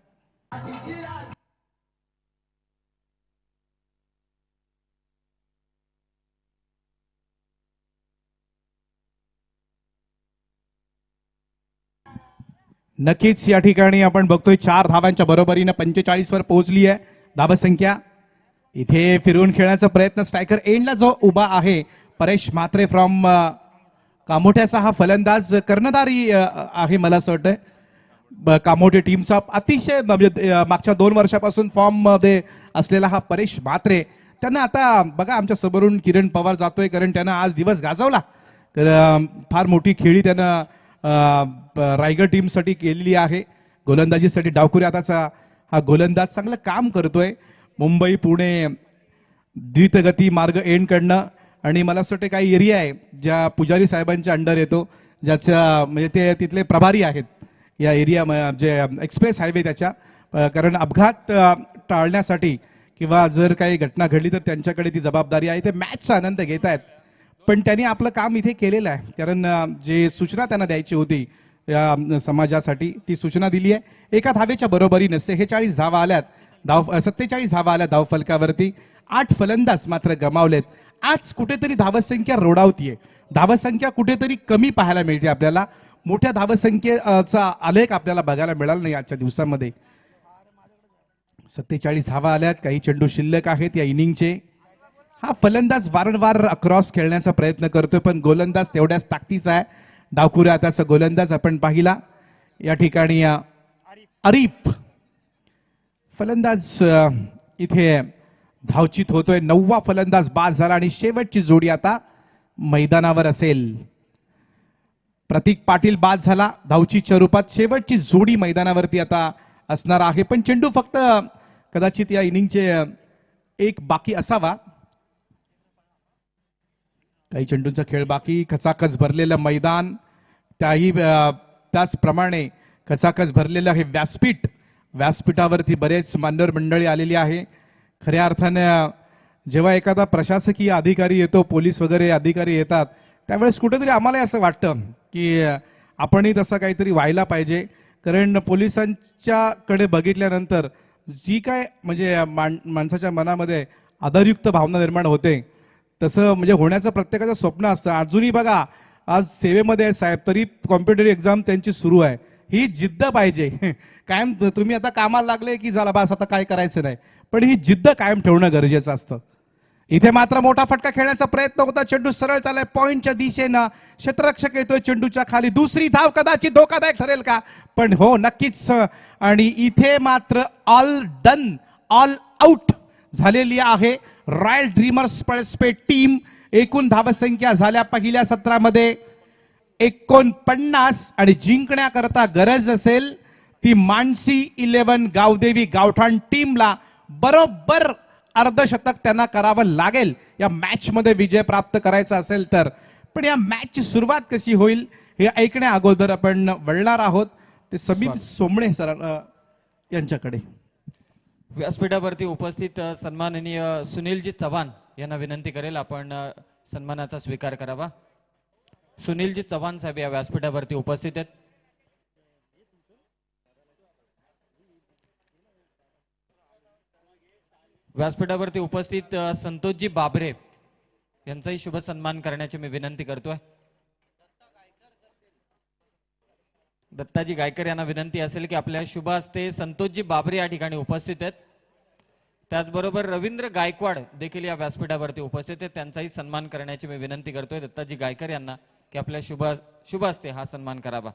नक्कीच या ठिकाणी आपण बघतोय 4 धावांच्या बरोबरीनं 45 वर पोहोचली आहे धावसंख्या. इथे फिरवून खेळण्याचा प्रयत्न. स्ट्रायकर एंडला जो उभा आहे परेश म्हात्रे फ्रॉम कामोठ्याचा हा फलंदाज कर्णधारी आहे. मला असं वाटतंय कामोठे टीमचा अतिशय मागच्या 2 वर्षापासून फॉर्म मध्ये असलेला हा परेश म्हात्रे. त्यांना आता बघा आमच्या समोरून किरण पवार जातोय कारण त्यानं आज दिवस गाजवला. तर फार मोठी खेळी त्यानं रायगड टीमसाठी केलेली आहे. गोलंदाजीसाठी डावखुरी आताचा हा गोलंदाज चांगलं काम करतोय. मुंबई पुणे द्वितगती मार्ग एंड कडनं आणि मला असं वाटतं काही एरिया आहे ज्या पुजारी साहेबांच्या अंडर येतो ज्याच्या म्हणजे ते तिथले प्रभारी आहेत या एरिया जे एक्सप्रेस हायवे त्याच्या. कारण अपघात टाळण्यासाठी किंवा जर काही घटना घडली तर त्यांच्याकडे ती जबाबदारी आहे. ते मॅचचा आनंद घेत आहेत पण त्यांनी आपलं काम इथे केलेलं आहे. कारण जे सूचना त्यांना द्यायची होती या समाजासाठी ती सूचना दिली आहे. एका धावेच्या बरोबरीने 46 धावा आल्यात. 47 धावा आल्या धावफलकावरती. 8 फलंदाज मात्र गमावलेत. आज कुठेतरी धावसंख्या रोडावतीये. धावसंख्या कुठेतरी कमी पाहायला मिळते आपल्याला. मोठ्या धावसंख्येचा आलेख आपल्याला बघायला मिळाला नाही आजच्या दिवसामध्ये. 47 धावा आल्यात. काही चेंडू शिल्लक आहेत या इनिंगचे. हा फलंदाज वारंवार क्रॉस खेळण्याचा प्रयत्न करतोय, पण गोलंदाज तेवढ्याच ताकदीचा आहे. डावखुऱ्या हाताचा गोलंदाज आपण पाहिला या ठिकाणी. आरिफ फलंदाज इथे धावचित होतोय. 9वा फलंदाज बाद झाला आणि शेवटची जोडी आता मैदानावर असेल. प्रतीक पाटील बाद झाला धावचीच्या रूपात. शेवटची जोडी मैदानावरती आता असणार आहे. पण चेंडू फक्त कदाचित या इनिंगचे एक बाकी असावा. काही चेंडूंचा खेळ बाकी. खचाखच भरलेलं मैदान. त्याचप्रमाणे खचाखच भरलेलं हे व्यासपीठ. व्यासपीठावरती बरेच मान्यवर मंडळी आलेली आहे. खऱ्या अर्थानं जेव्हा एखादा प्रशासकीय अधिकारी येतो, पोलीस वगैरे अधिकारी येतात, त्यावेळेस कुठेतरी आम्हाला असं वाटतं की आपणही तसं काहीतरी व्हायला पाहिजे. कारण पोलिसांच्याकडे बघितल्यानंतर जी काय म्हणजे माणसाच्या मनामध्ये आदरयुक्त भावना निर्माण होते, तसं म्हणजे होण्याचं प्रत्येकाचं स्वप्न असतं. अजूनही बघा आज सेवेमध्ये आहे साहेब, तरी कॉम्पिटेटिव्ह एक्झाम त्यांची सुरू आहे. ही जिद्द पाहिजे कायम. तुम्ही आता कामाला लागले की झाला बस आता काय करायचं नाही, पण ही जिद्द कायम ठेवणं गरजेचं असतं. इथे मात्र मोठा फटका खेळण्याचा प्रयत्न होता. चेंडू सरळ चाललाय पॉइंटच्या दिशेनं. क्षेत्ररक्षक येतोय चेंडूच्या खाली. दुसरी धाव कदाचित धोकादायक ठरेल का? पण हो नक्कीच. आणि इथे मात्र ऑल डन, ऑल आउट झालेली आहे रॉयल ड्रीमर्स पळसपेठ टीम. एकूण धावसंख्या झाल्या पहिल्या सत्रामध्ये 49 आणि जिंकण्याकरता गरज असेल ती मानसी 11 गावदेवी गावठाण टीमला बरोबर अर्धशतक त्यांना करावं लागेल या मॅच मध्ये विजय प्राप्त करायचा असेल तर. पण या मॅचची सुरुवात कशी होईल हे ऐकण्या अगोदर आपण वळणार आहोत ते समीर सोमणे सर यांच्याकडे. व्यासपीठावरती उपस्थित सन्माननीय सुनीलजी चव्हाण यांना विनंती करेल आपण सन्मानाचा स्वीकार करावा. सुनीलजी चव्हाण साहेब या व्यासपीठावरती उपस्थित आहेत. व्यासपीठावरती उपस्थित संतोषजी बाबरे यांचाही शुभ सन्मान करण्याची मी विनंती करतोय. दत्ताजी गायकर यांना विनंती असेल की आपल्या शुभ हस्ते संतोषजी बाबरे या ठिकाणी उपस्थित आहेत. त्याचबरोबर रवींद्र गायकवाड देखील या व्यासपीठावरती उपस्थित आहेत. त्यांचाही सन्मान करण्याची मी विनंती करतोय दत्ताजी गायकर यांना की आपल्या शुभ हस्ते हा सन्मान करावा.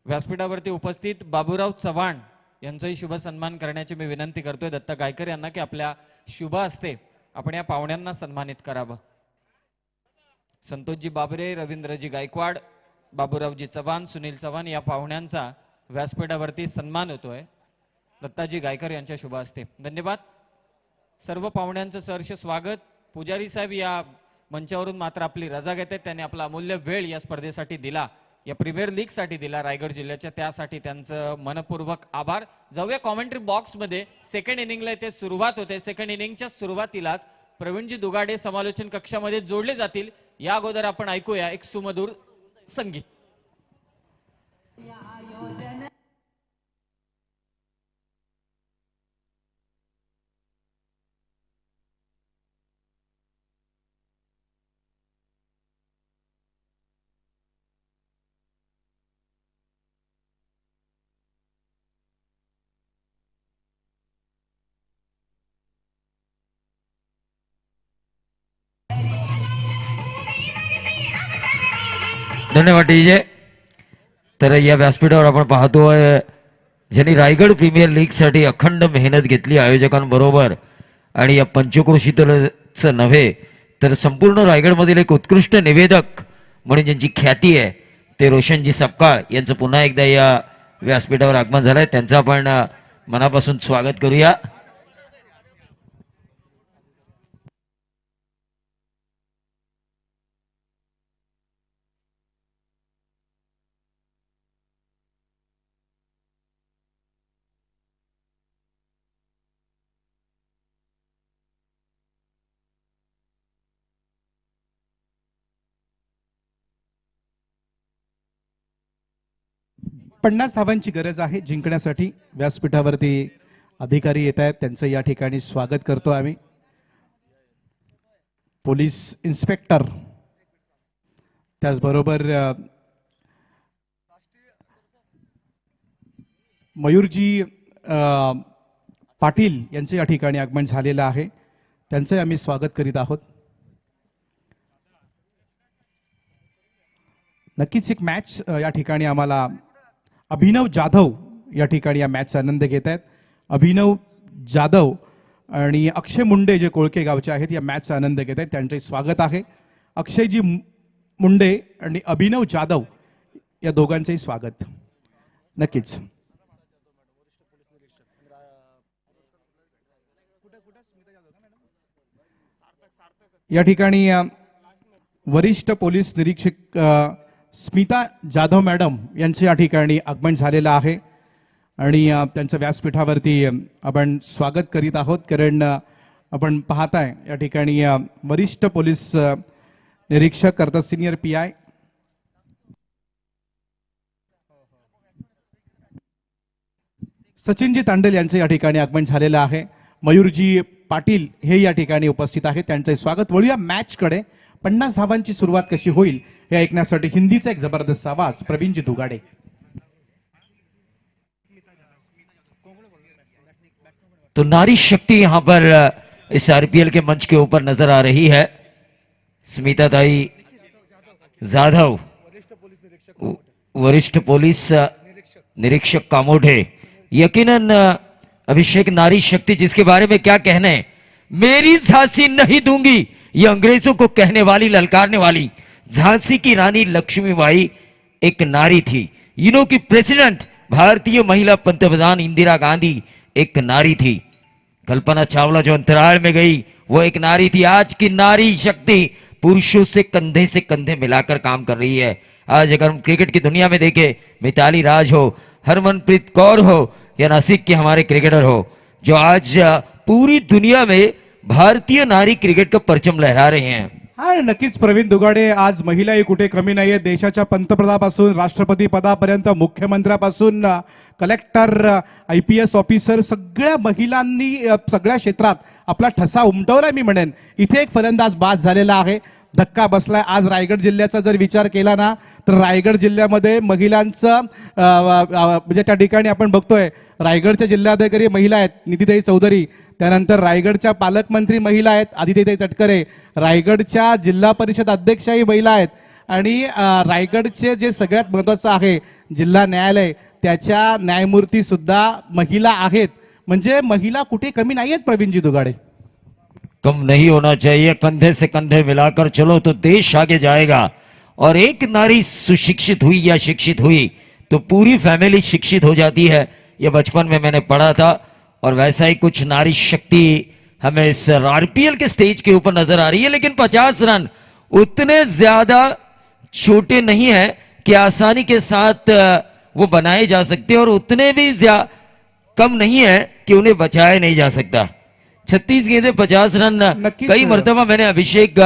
व्यासपीठावरती उपस्थित बाबूराव चव्हाण यांचाही शुभ सन्मान करण्याची मी विनंती करतोय दत्ता गायकर यांना की आपल्या शुभ हस्ते आपण या पाहुण्यांना सन्मानित करावं. संतोषजी बाबरे, रवींद्रजी गायकवाड, बाबूरावजी चव्हाण, सुनील चव्हाण या पाहुण्यांचा व्यासपीठावरती सन्मान होतोय दत्ताजी गायकर यांच्या शुभ हस्ते. धन्यवाद. सर्व पाहुण्यांचं सहर्ष स्वागत. पुजारी साहेब या मंचावरून मात्र आपली रजा घेत आहेत. त्यांनी आपला अमूल्य वेळ या स्पर्धेसाठी दिला, या प्रीमियर लीग साठी दिला रायगड जिल्ह्याच्या. त्यासाठी त्यांचं मनपूर्वक आभार. जाऊया कॉमेंट्री बॉक्स मध्ये. सेकंड इनिंगला इथे सुरुवात होते. सेकंड इनिंगच्या सुरुवातीलाच प्रवीणजी दुगाडे समालोचन कक्षामध्ये जोडले जातील. या अगोदर आपण ऐकूया एक सुमधुर संगीत. धन्यवाद डीजे. तर या व्यासपीठावर आपण पाहतोय ज्यांनी रायगड प्रीमियर लीग साठी अखंड मेहनत घेतली आयोजकांबरोबर आणि या पंचक्रोशीतच नव्हे तर संपूर्ण रायगडमधील एक उत्कृष्ट निवेदक म्हणून ज्यांची ख्याती आहे ते रोशनजी सपकाळ यांचं पुन्हा एकदा या व्यासपीठावर आगमन झालंय. त्यांचं आपण मनापासून स्वागत करूया. 50 धावांची गरज आहे जिंकण्यासाठी. व्यासपीठावरती अधिकारी येत आहेत, त्यांचं या ठिकाणी स्वागत करतो आम्ही. पोलीस इन्स्पेक्टर, त्याचबरोबर मयूरजी पाटील यांचे या ठिकाणी आगमन झालेलं आहे, त्यांचे आम्ही स्वागत करीत आहोत. नक्कीच एक मॅच या ठिकाणी आम्हाला अभिनव जाधव या ठिकाणी या मॅचचा आनंद घेत आहेत. अभिनव जाधव आणि अक्षय मुंडे जे कोळके गावचे आहेत या मॅचचा आनंद घेत आहेत, त्यांचे स्वागत आहे. अक्षयजी मुंडे आणि अभिनव जाधव या दोघांचेही स्वागत. नक्कीच या ठिकाणी वरिष्ठ पोलीस निरीक्षक स्मिता जाधव मॅडम यांचे या ठिकाणी आगमन झालेलं आहे आणि त्यांचं व्यासपीठावरती आपण स्वागत करीत आहोत. कारण आपण पाहताय या ठिकाणी वरिष्ठ पोलीस निरीक्षक करता सिनियर PI सचिनजी तांडेल यांचे या ठिकाणी आगमन झालेलं आहे. मयूरजी पाटील हे या ठिकाणी उपस्थित आहेत, त्यांचे स्वागत. वळूया मॅचकडे. 50 धावांची सुरुवात कशी होईल हे ऐकण्यासाठी हिंदीचा एक जबरदस्त आवाज प्रवीणजी दुगाडे. तो नारी शक्ति यहाँ पर इस RPL के मंच के ऊपर नजर आ रही है. स्मिता दाई जाधव, वरिष्ठ पुलिस निरीक्षक कामोठे. यकीनन अभिषेक नारी शक्ति जिसके बारे में क्या कहने, मेरी झांसी नहीं दूंगी, ये अंग्रेजों को कहने वाली, ललकारने वाली झांसी की रानी लक्ष्मीबाई एक नारी थी. यूनो की प्रेसिडेंट भारतीय महिला पंतप्रधान इंदिरा गांधी एक नारी थी. कल्पना चावला जो अंतराल में गई वो एक नारी थी. आज की नारी शक्ति पुरुषों से कंधे मिलाकर काम कर रही है. आज अगर हम क्रिकेट की दुनिया में देखें, मिताली राज हो, हरमनप्रीत कौर हो या नासिक के हमारे क्रिकेटर हो, जो आज पूरी दुनिया में भारतीय नारी क्रिकेट का परचम लहरा रहे हैं. हा नक्कीच प्रवीण दुगाडे, आज महिलाही कुठे कमी नाहीये. देशाच्या पंतप्रधानापासून राष्ट्रपती पदापर्यंत, मुख्यमंत्र्यापासून कलेक्टर, IPS ऑफिसर, सगळ्या महिलांनी सगळ्या क्षेत्रात आपला ठसा उमटवलाय मी म्हणेन. इथे एक फलंदाज बाद झालेला आहे, धक्का बसलाय. आज रायगड जिल्ह्याचा जर विचार केला ना तर रायगड जिल्ह्यामध्ये महिलांचं म्हणजे त्या ठिकाणी आपण बघतोय रायगडच्या जिल्हाधिकारी महिला आहेत निधीताई चौधरी, त्यानंतर रायगडच्या पालकमंत्री महिला आहेत आदित्यताई तटकरे, रायगडच्या जिल्हा परिषद अध्यक्षाही महिला आहेत आणि रायगडचे जे सगळ्यात महत्त्वाचं आहे जिल्हा न्यायालय त्याच्या न्यायमूर्ती सुद्धा महिला आहेत. म्हणजे महिला कुठे कमी नाही आहेत प्रवीणजी दुगाडे. कम नहीं होना चाहिए, कंधे से कंधे मिलाकर चलो तो देश आगे जाएगा. और एक नारी सुशिक्षित हुई या शिक्षित हुई तो पूरी फैमिली शिक्षित हो जाती है. ये बचपन में मैंने पढ़ा था और वैसा ही कुछ नारी शक्ति हमें इस RPL के स्टेज के ऊपर नजर आ रही है. लेकिन 50 रन उतने ज्यादा छोटे नहीं है कि आसानी के साथ वो बनाए जा सकते और उतने भी कम नहीं है कि उन्हें बचाया नहीं जा सकता. 36 गेंदे 50 रन. कई मर्तबा मैंने अभिषेक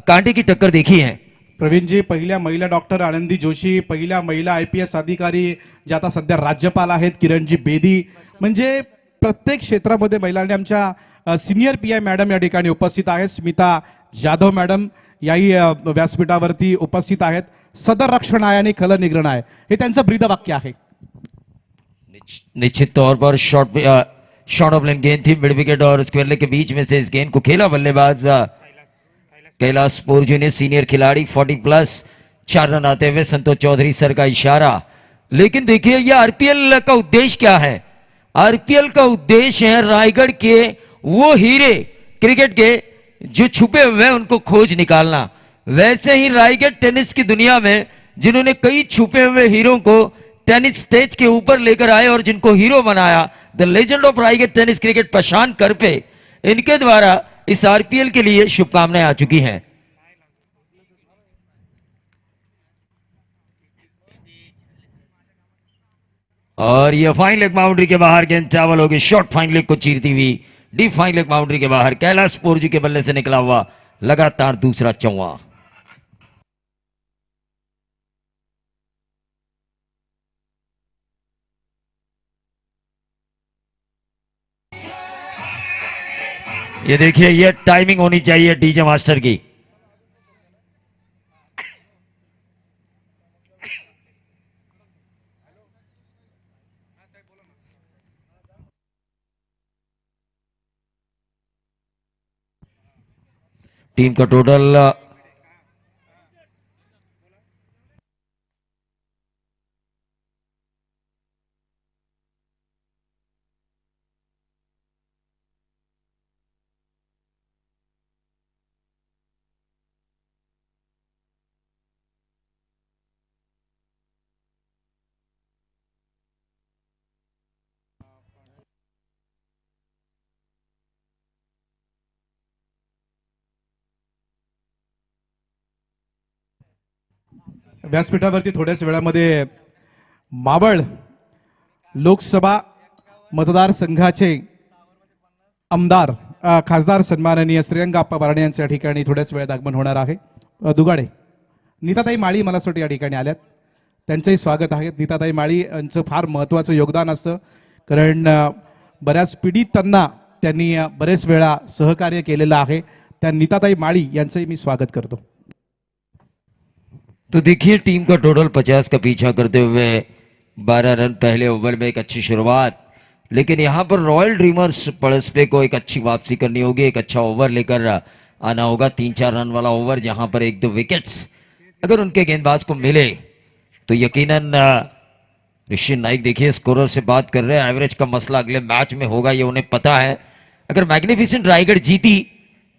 कांटे की टक्कर देखी है. प्रवीणजी, पहिल्या महिला डॉक्टर आनंदी जोशी, पहिल्या महिला IPS अधिकारी जे आता सध्या राज्यपाल आहेत किरणजी बेदी, म्हणजे प्रत्येक क्षेत्रामध्ये महिलांनी आमच्या सिनियर PI मॅडम या ठिकाणी उपस्थित आहेत. स्मिता जाधव मॅडम याही व्यासपीठावरती उपस्थित आहेत. सदर रक्षण आहे आणि खल निग्रहण आहे हे त्यांचं ब्रीदवाक्य आहे. निश्चित तौर पर शॉर्ट ऑफ लेन गेंद थी मिड विकेट और स्क्वायर लेग के बीच में से इस गेंद को खेला बल्लेबाज कैलाश पोरजू ने, सीनियर खिलाड़ी 40+ 4 रन आते हुए. संतोष चौधरी सर का इशारा. लेकिन देखिए ये RPL का उद्देश्य क्या है. RPL का उद्देश्य है रायगढ़ के वो हीरे क्रिकेट के जो छुपे हुए हैं उनको खोज निकालना. वैसे ही रायगढ़ टेनिस की दुनिया में जिन्होंने कई छुपे हुए हीरो को टेनिस स्टेज के ऊपर लेकर आए और जिनको हीरो बनाया, the legend of Raigarh tennis cricket Prashant Karpe, इनके द्वारा इस RPL के लिए शुभकामनाएं आ चुकी हैं. और यह फाइन लेग बाउंड्री के बाहर गेंद ट्रैवल होगी. शॉर्ट फाइन लेग को चीरती हुई डीप फाइन लेग बाउंड्री के बाहर कैलाश पोरजू के बल्ले से निकला हुआ लगातार दूसरा चौवा. ये देखिए, ये टाइमिंग होनी चाहिए डीजे मास्टर की। टीम का टोटल व्यासपीठावरती थोड्याच वेळामध्ये मावळ लोकसभा मतदारसंघाचे आमदार खासदार सन्माननीय श्रेयंगाप्पा बारणे यांच्या ठिकाणी थोड्याच वेळात आगमन होणार आहे. दुगाडे नीताताई माळी मला वाटतं या ठिकाणी आल्यात, त्यांचंही स्वागत आहे. नीताताई माळी यांचं फार महत्त्वाचं योगदान असतं, कारण बऱ्याच पीडितांना त्यांनी बरेच वेळा सहकार्य केलेलं आहे. त्या नीताताई माळी यांचंही मी स्वागत करतो. तो देखिए, टीम का टोटल 50 का पीछा करते हुए 12 रन पहले ओवर में, एक अच्छी शुरुआत, लेकिन यहां पर रॉयल ड्रीमर्स पड़स्पे को एक अच्छी वापसी करनी होगी, एक अच्छा ओवर लेकर आना होगा, 3-4 रन वाला ओवर जहां पर 1-2 विकेट्स अगर उनके गेंदबाज को मिले तो यकीनन ऋषि नाइक देखिए स्कोरर से बात कर रहे हैं, एवरेज का मसला अगले मैच में होगा ये उन्हें पता है. अगर मैग्निफिसेंट रायगढ़ जीती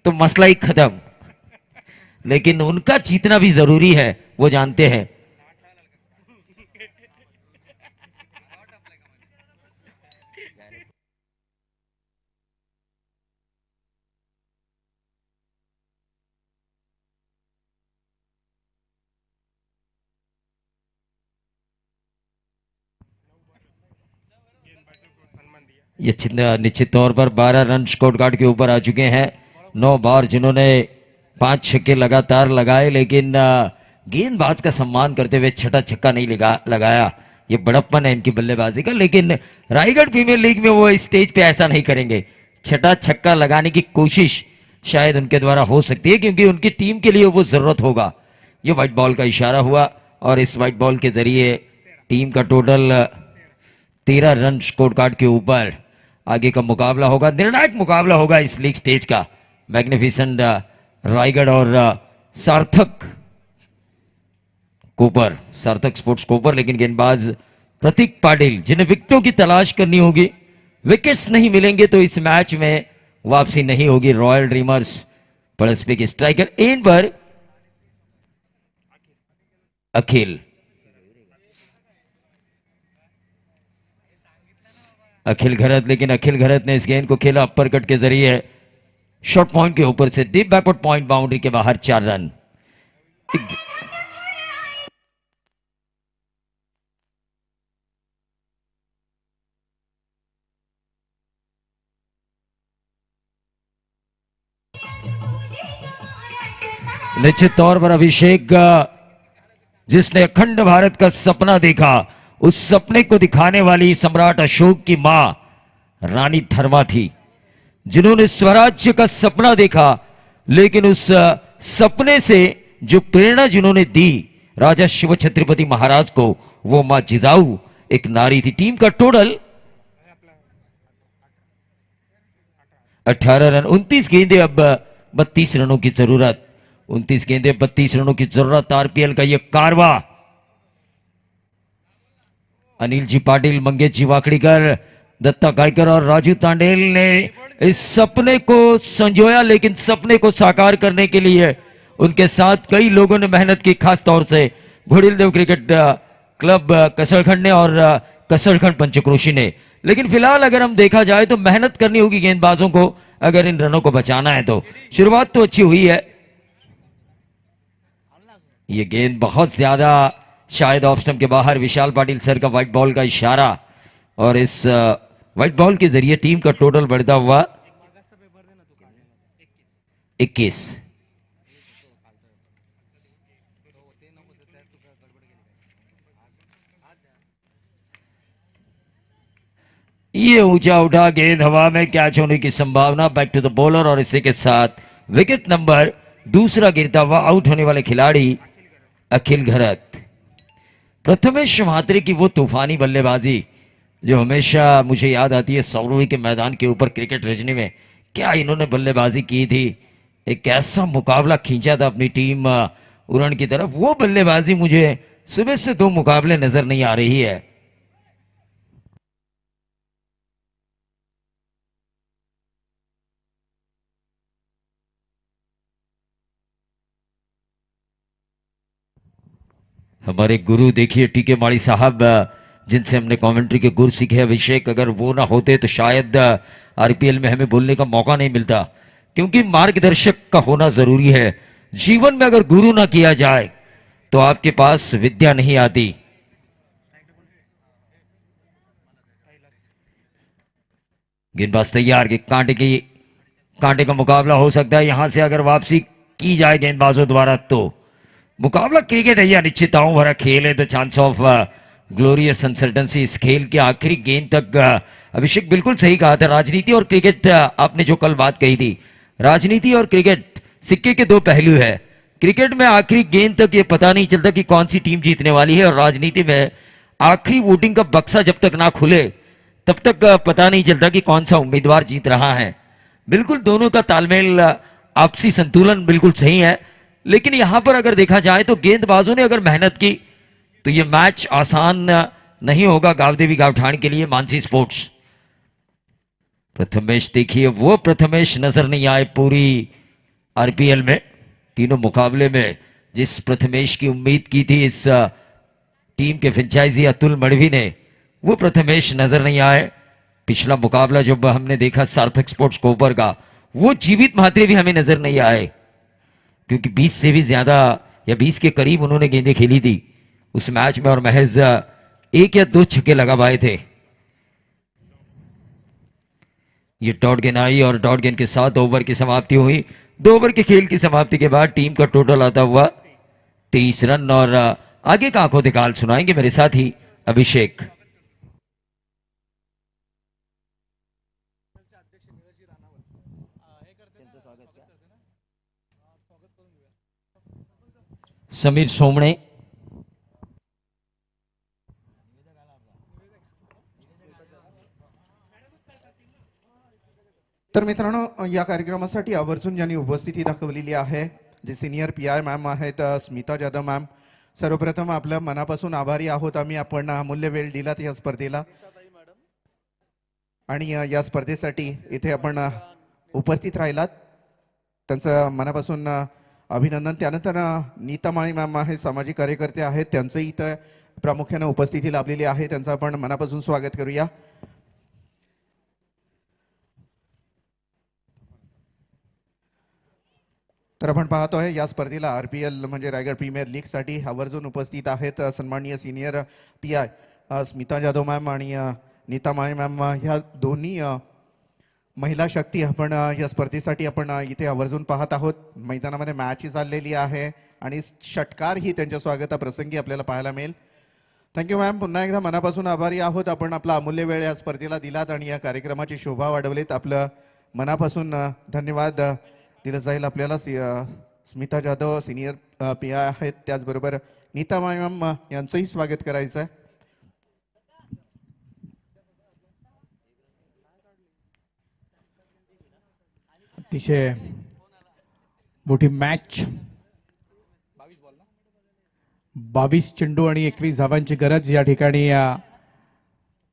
तो मसला ही खत्म, लेकिन उनका जीतना भी जरूरी है, वो जानते हैं. ये निश्चित तौर पर 12 रन स्कोर कार्ड के ऊपर आ चुके हैं. 9 बार जिन्होंने 5 छक्के लगातार लगाए, लेकिन गेंदबाज का सम्मान करते हुए छठा छक्का नहीं लगाया. ये बड़प्पन है इनकी बल्लेबाजी का, लेकिन रायगढ़ प्रीमियर लीग में वो इस स्टेज पे ऐसा नहीं करेंगे. छठा छक्का लगाने की कोशिश शायद उनके द्वारा हो सकती है, क्योंकि उनकी टीम के लिए वो जरूरत होगा. ये व्हाइट बॉल का इशारा हुआ और इस व्हाइट बॉल के जरिए टीम का टोटल 13 रन स्कोर कार्ड के ऊपर आगे का मुकाबला होगा. निर्णायक मुकाबला होगा इस लीग स्टेज का. मैग्निफिसेंट रायगढ़ और सार्थक कोपर, सार्थक स्पोर्ट्स कोपर, लेकिन गेंदबाज प्रतीक पाटिल, जिन्हें विकेटों की तलाश करनी होगी. विकेट्स नहीं मिलेंगे तो इस मैच में वापसी नहीं होगी. रॉयल ड्रीमर्स पड़स्पे के स्ट्राइकर एंड पर अखिल. अखिल घरत, लेकिन अखिल घरत ने इस गेंद को खेला अपर कट के जरिए शॉर्ट पॉइंट के ऊपर से डीप बैकवर्ड पॉइंट, बाउंड्री के बाहर 4 रन. निश्चित तौर पर अभिषेक, जिसने अखंड भारत का सपना देखा, उस सपने को दिखाने वाली सम्राट अशोक की मां रानी धर्मा थी, जिन्होंने स्वराज्य का सपना देखा, लेकिन उस सपने से जो प्रेरणा जिन्होंने दी राजा शिव छत्रपति महाराज को, वो मां जिजाऊ एक नारी थी. टीम का टोटल 18 रन, 29 गेंदे, अब 32 रनों की जरूरत. 29 गेंदे 32 रनों की जरूरत. आरपीएल का यह कारवा. अनिल जी पाटिल, मंगेश जी वाकड़ीकर, दत्ता गायकर और राजू तांडेल ने इस सपने को संजोया, लेकिन सपने को साकार करने के लिए उनके साथ कई लोगों ने मेहनत की, खास तौर से घोड़िल देव क्रिकेट क्लब कसरखंड ने और कसरखंड पंचक्रोशी ने. लेकिन फिलहाल अगर हम देखा जाए तो मेहनत करनी होगी गेंदबाजों को अगर इन रनों को बचाना है. तो शुरुआत तो अच्छी हुई है. ये गेंद बहुत ज्यादा शायद ऑफ स्टंप के बाहर. विशाल पाटिल सर का व्हाइट बॉल का इशारा, और इस व्हाइट बॉल के जरिए टीम का टोटल बढ़ता हुआ 21. ये ऊंचा उठा गेंद हवा में कैच होने की संभावना, बैक टू द बॉलर और इसी के साथ विकेट नंबर दूसरा गिरता हुआ आउट होने वाले खिलाड़ी अखिल घरत। प्रथमेश महात्रे की वो तूफानी बल्लेबाजी जो हमेशा मुझे याद आती है, सौरवी के मैदान के ऊपर क्रिकेट रजनी में क्या इन्होंने बल्लेबाजी की थी, एक ऐसा मुकाबला खींचा था अपनी टीम उरण की तरफ। वो बल्लेबाजी मुझे सुबह से दो मुकाबले नजर नहीं आ रही है। हमारे गुरु देखिए टीके माड़ी साहब, जिनसे हमने कमेंट्री के गुर सीखे अभिषेक, अगर वो ना होते तो शायद आरपीएल में हमें बोलने का मौका नहीं मिलता, क्योंकि मार्गदर्शक का होना जरूरी है। जीवन में अगर गुरु ना किया जाए तो आपके पास विद्या नहीं आती। गेंदबाज तैयार कि कांटे का मुकाबला हो सकता है यहां से अगर वापसी की जाए गेंदबाजों द्वारा तो। मुकाबला क्रिकेट है, यह अनिश्चितताओं भरा खेल है। The chance of glorious uncertainty. इस खेल के आखिरी गेंद तक अभिषेक बिल्कुल सही कहा था। राजनीति और क्रिकेट, आपने जो कल बात कही थी, राजनीति और क्रिकेट सिक्के के दो पहलू है। क्रिकेट में आखिरी गेंद तक ये पता नहीं चलता कि कौन सी टीम जीतने वाली है, और राजनीति में आखिरी वोटिंग का बक्सा जब तक ना खुले तब तक पता नहीं चलता कि कौन सा उम्मीदवार जीत रहा है। बिल्कुल दोनों का तालमेल, आपसी संतुलन बिल्कुल सही है। लेकिन यहां पर अगर देखा जाए तो गेंदबाजों ने अगर मेहनत की तो यह मैच आसान नहीं होगा गावदेवी गावठाण के लिए मानसी स्पोर्ट्स। प्रथमेश देखिए, वो प्रथमेश नजर नहीं आए पूरी आरपीएल में। तीनों मुकाबले में जिस प्रथमेश की उम्मीद की थी इस टीम के फ्रेंचाइजी अतुल मड़वी ने, वो प्रथमेश नजर नहीं आए। पिछला मुकाबला जब हमने देखा सार्थक स्पोर्ट्स कोपर का, वो जीवित महात्रे भी हमें नजर नहीं आए, क्योंकि 20 से भी ज्यादा या 20 के करीब उन्होंने गेंदें खेली थी उस मैच में, और महज 1 या 2 छक्के लगा पाए थे। ये डॉट गेंद आई और डॉट गेंद के साथ ओवर की समाप्ति हुई। 2 ओवर के खेल की समाप्ति के बाद टीम का टोटल आता हुआ 23 रन। और आगे का आंखों दिखाल सुनाएंगे मेरे साथी अभिषेक। समीर सोमणे, तर मित्रांनो, या कार्यक्रमासाठी आवर्जून ज्यांनी उपस्थिती दाखवलेली आहे, जे सिनियर पीआय मॅम आहेत स्मिता जाधव मॅम, सर्वप्रथम आपल्या मनापासून आभारी आहोत आम्ही, आपण अमूल्य वेळ दिलात या स्पर्धेला आणि या स्पर्धेसाठी इथे आपण उपस्थित राहिलात, त्यांचं मनापासून अभिनंदन। त्यानंतर नीता माळी मॅम आहे, सामाजिक कार्यकर्ते आहेत, त्यांचंही इथं प्रामुख्याने उपस्थिती लाभलेली आहे, त्यांचं आपण मनापासून स्वागत करूया। तर आपण पाहतोय या स्पर्धेला आरपीएल म्हणजे रायगड प्रीमियर लीग साठी आवर्जून उपस्थित आहेत सन्माननीय senior PI Smita Jadhav ma'am आणि नीता माळी मॅम, ह्या दोन्ही महिला शक्ती आपण या स्पर्धेसाठी आपण इथे आवर्जून पाहत आहोत। मैदानामध्ये मॅच चाललेली आहे आणि षटकार ही त्यांच्या स्वागताप्रसंगी आपल्याला पाहायला मिळेल। थँक्यू मॅम, पुन्हा एकदा मनापासून आभारी आहोत, आपण आपला अमूल्य वेळ या स्पर्धेला दिलात आणि या कार्यक्रमाची शोभा वाढवलीत। आपलं मनापासून धन्यवाद दिलं जाईल आपल्याला। स्मिता जाधव सिनियर पीआय आहेत, त्याचबरोबर नीता माळी मॅम यांचंही स्वागत करायचं आहे। अतिशय मोठी मॅच, 22 चेंडू आणि 21 धावांची गरज या ठिकाणी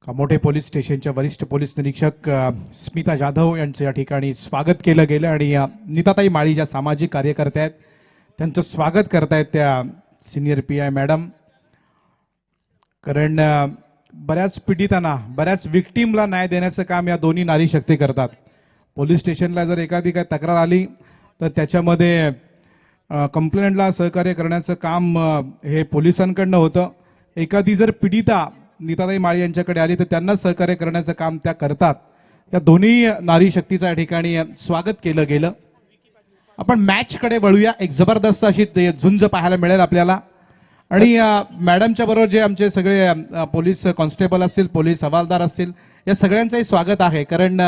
कामोठे पोलीस स्टेशनच्या वरिष्ठ पोलीस निरीक्षक स्मिता जाधव यांचं या ठिकाणी स्वागत केलं गेलं आणि नीताताई माळी ज्या सामाजिक कार्यकर्त्या आहेत त्यांचं स्वागत करतायत त्या सिनियर पीआय मॅडम। कारण बऱ्याच पीडितांना, बऱ्याच विक्टीमला न्याय देण्याचं काम या दोन्ही नारी शक्ती करतात। पोलीस स्टेशनला जर एखादी काय तक्रार आली तर त्याच्यामध्ये कंप्लेंटला सहकार्य करण्याचं काम हे पोलिसांकडनं होतं। एखादी जर पीडिता नीताताई माळी यांच्याकडे आली तर त्यांना सहकार्य करण्याचं काम त्या करतात। या दोन्ही नारी शक्तीचं या ठिकाणी स्वागत केलं गेलं। आपण मॅच कडे वळूया। एक जबरदस्त अशी झुंज पाहायला मिळेल आपल्याला आणि मॅडमच्या बरोबर जे आमचे सगळे पोलीस कॉन्स्टेबल असतील, पोलीस हवालदार असतील, या सगळ्यांचंही स्वागत आहे, कारण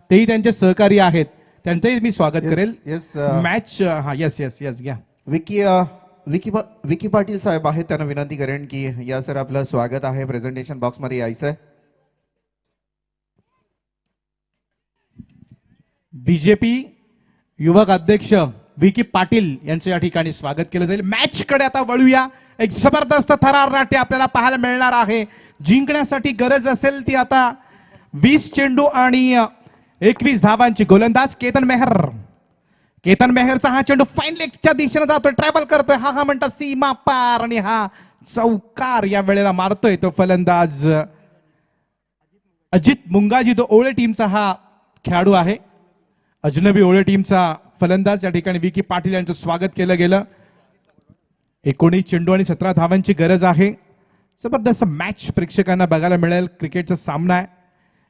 तेही त्यांचे सहकारी आहेत. त्यांचंही मी स्वागत करेल. Yes match yes yes yes घ्या. विकी पाटील साहेब आहेत, त्यांना विनंती करेन की या सर आपलं स्वागत आहे, प्रेझेंटेशन बॉक्समध्ये यायचं आहे. बीजेपी युवक अध्यक्ष विकी पाटील यांचे या ठिकाणी स्वागत केलं जाईल. मॅच कडे आता वळूया. एक जबरदस्त थरारनाट्य आपल्याला पाहायला मिळणार आहे. जिंकण्यासाठी गरज असेल ती आता 20 चेंडू आणि 21 धावांची. गोलंदाज केतन मेहरचा हा चेंडू फाईन लेगच्या दिशेने जातोय, ट्रॅव्हल करतोय. हा म्हणतात सीमा पार, आणि हा चौकार या वेळेला मारतोय तो फलंदाज अजित मुंगाजी, तो ओळे टीमचा हा खेळाडू आहे. अजनबी ओळे टीमचा फलंदाज. या ठिकाणी विकी पाटील यांचं स्वागत केलं गेलं. 19 चेंडू आणि 17 धावांची गरज आहे. जबरदस्त मॅच प्रेक्षकांना बघायला मिळेल. क्रिकेटचा सामना आहे.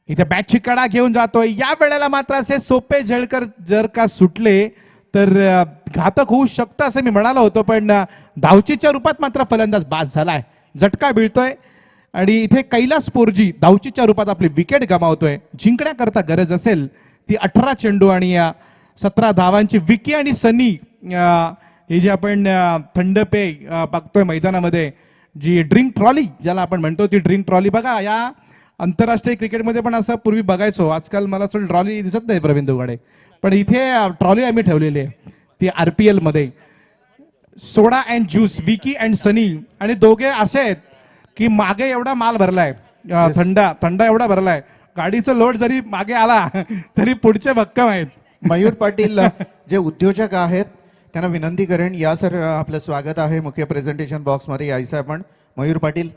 इथे बॅटची कडा घेऊन जातोय. या वेळेला मात्र असे सोपे झेलकर जर का सुटले तर घातक होऊ शकतं असं मी म्हणालो होतो, पण धावचीच्या रूपात मात्र फलंदाज बाद झालाय. झटका मिळतोय आणि इथे कैलास पोरजी धावचीच्या रूपात आपली विकेट गमावतोय. जिंकण्याकरता गरज असेल ती 18 चेंडू आणि 17 धावांची. विकी आणि सनी हे जे आपण थंड पेय बघतोय मैदानामध्ये, जी ड्रिंक ट्रॉली ज्याला आपण म्हणतो, ती ड्रिंक ट्रॉली बघा. या आंतरराष्ट्रीय क्रिकेटमध्ये पण असं पूर्वी बघायचो. आजकाल मला असं ट्रॉली दिसत नाही प्रवीण दुगाडे, पण इथे ट्रॉली आम्ही ठेवलेली आहे. ती RPL मध्ये सोडा अँड ज्यूस, विकी अँड सनी, आणि दोघे असे आहेत की मागे एवढा माल भरलाय, थंडा एवढा भरलाय, गाडीचं लोड जरी मागे आला तरी पुढचे भक्कम आहेत. मयूर पाटील जे उद्योजक आहेत त्यांना विनंती करेन, या सर आपलं स्वागत आहे, मुख्य प्रेझेंटेशन बॉक्समध्ये यायचं आहे. पण मयूर पाटील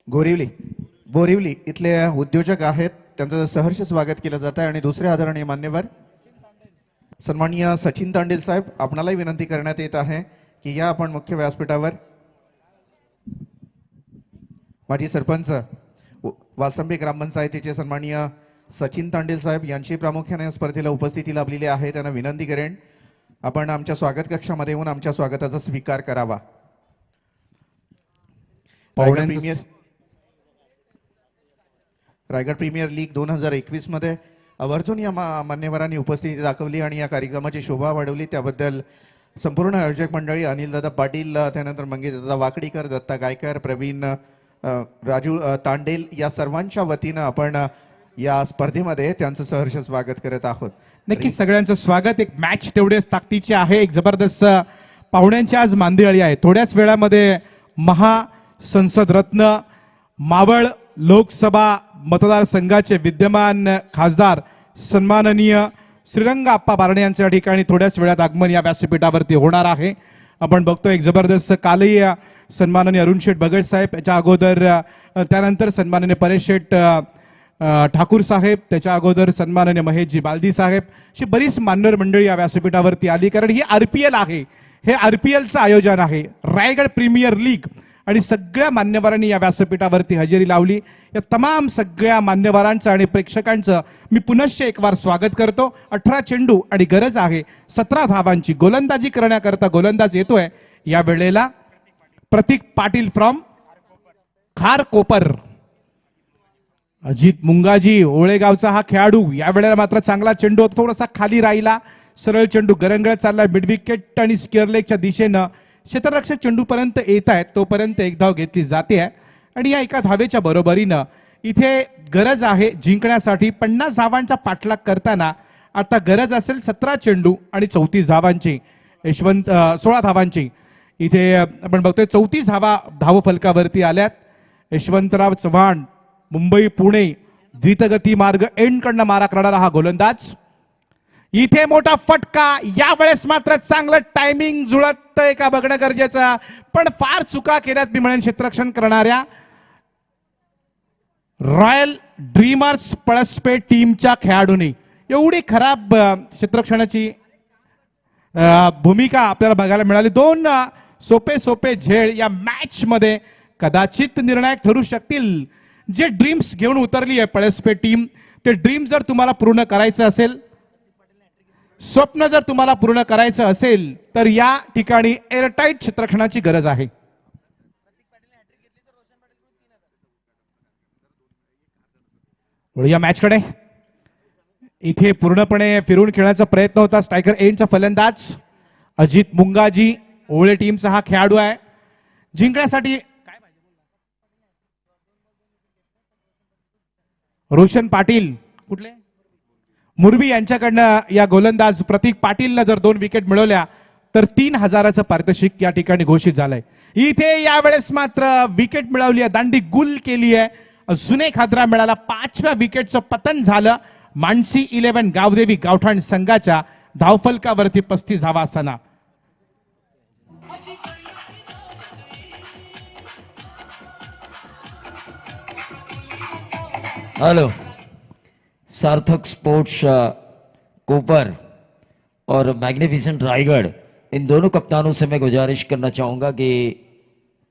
बोरिवली इथले उद्योजक आहेत, त्यांचं सहर्ष स्वागत केलं जात आहे. आणि दुसरे आदरणीय मान्यवर सन्माननीय सचिन तांडेल साहेब, आपणालाही विनंती करण्यात येत आहे की या आपण मुख्य व्यासपीठावर. माजी सरपंच वासंबी ग्रामपंचायतीचे सन्माननीय सचिन तांडेल साहेब यांची प्रामुख्याने या स्पर्धेला उपस्थिती लाभलेली आहे. त्यांना विनंती करेन आपण आमच्या स्वागत कक्षामध्ये येऊन आमच्या स्वागताचा स्वीकार करावा. रायगड प्रीमियर लीग 2021 मध्ये आवर्जून या मान्यवरांनी उपस्थिती दाखवली आणि या कार्यक्रमाची शोभा वाढवली. त्याबद्दल संपूर्ण आयोजक मंडळी, अनिलदादा पाटील, त्यानंतर मंगेशदादा वाकडीकर, दत्ता गायकर, प्रवीण, राजू तांडेल, या सर्वांच्या वतीनं आपण या स्पर्धेमध्ये त्यांचं सहर्ष स्वागत करत आहोत. नक्कीच सगळ्यांचं स्वागत. एक मॅच तेवढेच ताकदीची आहे. एक जबरदस्त पाहुण्यांची आज मांदियाळी आहे. थोड्याच वेळामध्ये महासंसद रत्न, मावळ लोकसभा मतदारसंघाचे विद्यमान खासदार सन्माननीय श्रीरंग आप्पा बारणे यांच्या ठिकाणी थोड्याच वेळात आगमन या व्यासपीठावरती होणार आहे. आपण बघतो एक जबरदस्त कालही सन्माननीय अरुण शेठ भगत साहेब, याच्या अगोदर त्यानंतर सन्माननीय परेश शेठ ठाकूर साहेब, त्याच्या अगोदर सन्माननीय महेशजी बालदी साहेब, अशी बरीच मान्यवर मंडळी या व्यासपीठावरती आली. कारण ही RPL आहे, हे RPLचं आयोजन आहे, रायगड प्रीमियर लीग, आणि सगळ्या मान्यवरांनी या व्यासपीठावरती हजेरी लावली. या तमाम सगळ्या मान्यवरांचं आणि प्रेक्षकांचं मी पुनश्च एक वार स्वागत करतो. 18 चेंडू आणि गरज आहे 17 धावांची. गोलंदाजी करण्याकरता गोलंदाज येतोय या वेळेला प्रतीक पाटील फ्रॉम खारकोपर. अजित मुंगाजी ओळेगावचा हा खेळाडू. या वेळेला मात्र चांगला चेंडू थोडासा खाली राहिला, सरळ चेंडू गरंगळत चालला मिड विकेट आणि स्क्वेअर लेगच्या दिशेनं. क्षेत्ररक्षक चेंडूपर्यंत येत आहेत तोपर्यंत एक धाव घेतली जाते आहे. आणि या एका धावेच्या बरोबरीनं इथे गरज आहे जिंकण्यासाठी 50 धावांचा पाठलाग करताना. आता गरज असेल 17 चेंडू आणि 34 धावांची. 16 धावांची. इथे आपण बघतोय 34 धावा धावफलकावरती आल्यात. यशवंतराव चव्हाण, मुंबई पुणे द्वितगती मार्ग एंड कडनं मारा करणारा हा गोलंदाज. इथे मोठा फटका. यावेळेस मात्र चांगलं टायमिंग जुळतंय का बघणं गरजेचं, पण फार चुका केल्यात मी म्हणेन क्षेत्ररक्षण करणाऱ्या रॉयल ड्रीमर्स पळसपेठ टीमच्या खेळाडूंनी. एवढी खराब क्षेत्ररक्षणाची भूमिका आपल्याला बघायला मिळाली. 2 सोपे झेल या मॅच मध्ये कदाचित निर्णायक ठरू शकतील. जे ड्रीम्स घेऊन उतरली आहे पळसपेठ टीम, ते ड्रीम जर तुम्हाला पूर्ण करायचं असेल, स्वप्न जर तुम्हाला पूर्ण करायचं असेल, तर या ठिकाणी एअरटाईट क्षेत्ररक्षणाची गरज आहे. वळूया मॅचकडे. इथे पूर्णपणे फिरून खेळण्याचा प्रयत्न होता. स्ट्रायकर एंडचा फलंदाज अजित मुंगाजी ओळे टीमचा हा खेळाडू आहे. जिंकण्यासाठी रोशन पाटील कुठले मुरबी यांच्याकडनं या गोलंदाज प्रतीक पाटीलनं जर 2 विकेट मिळवल्या तर 3,000चं पारितोषिक या ठिकाणी घोषित झालंय. इथे यावेळेस मात्र विकेट मिळवली आहे, दांडी गुल केली आहे. अजून एक हादरा मिळाला. 5व्या विकेटचं पतन झालं मानसी 11 गावदेवी गावठाण संघाच्या धावफलकावरती 35 धावा असताना. हेलो सार्थक स्पोर्ट्स कोपर और मैग्निफिसेंट रायगढ़, इन दोनों कप्तानों से मैं गुजारिश करना चाहूंगा कि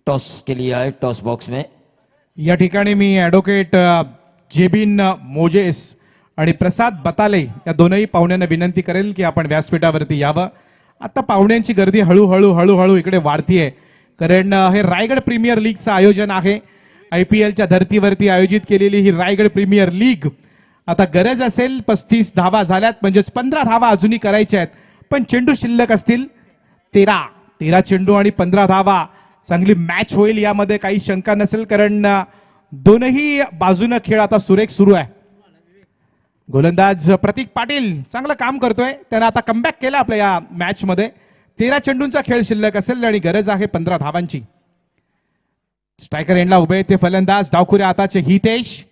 टॉस के लिए आए टॉस बॉक्स में. या ठिकाणी मी ॲडव्होकेट जेबिन मोजेस आणि प्रसाद बताले या दोनही पाहुण्यांना विनंती करेल की आपण व्यासपीठावरती यावं. आता पाहुण्यांची गर्दी हळूहळू इकडे वाढतीये, कारण हे रायगड प्रीमियर लीगचं आयोजन आहे. IPLच्या धर्तीवरती आयोजित केलेली ही रायगड प्रीमियर लीग. आता गरज असेल 35 धावा झाल्यात, म्हणजेच 15 धावा अजूनही करायच्या आहेत, पण चेंडू शिल्लक असतील 13 चेंडू आणि 15 धावा. चांगली मॅच होईल यामध्ये काही शंका नसेल, कारण दोनही बाजूनं खेळ आता सुरेख सुरू आहे. गोलंदाज प्रतीक पाटील चांगलं काम करतोय, त्यानं आता कमबॅक केला आपल्या या मॅच मध्ये. 13 चेंडूंचा खेळ शिल्लक असेल आणि गरज आहे 15 धावांची. स्ट्रायकर एंडला उभे ते फलंदाज डावखुऱ्या हाताचे हितेश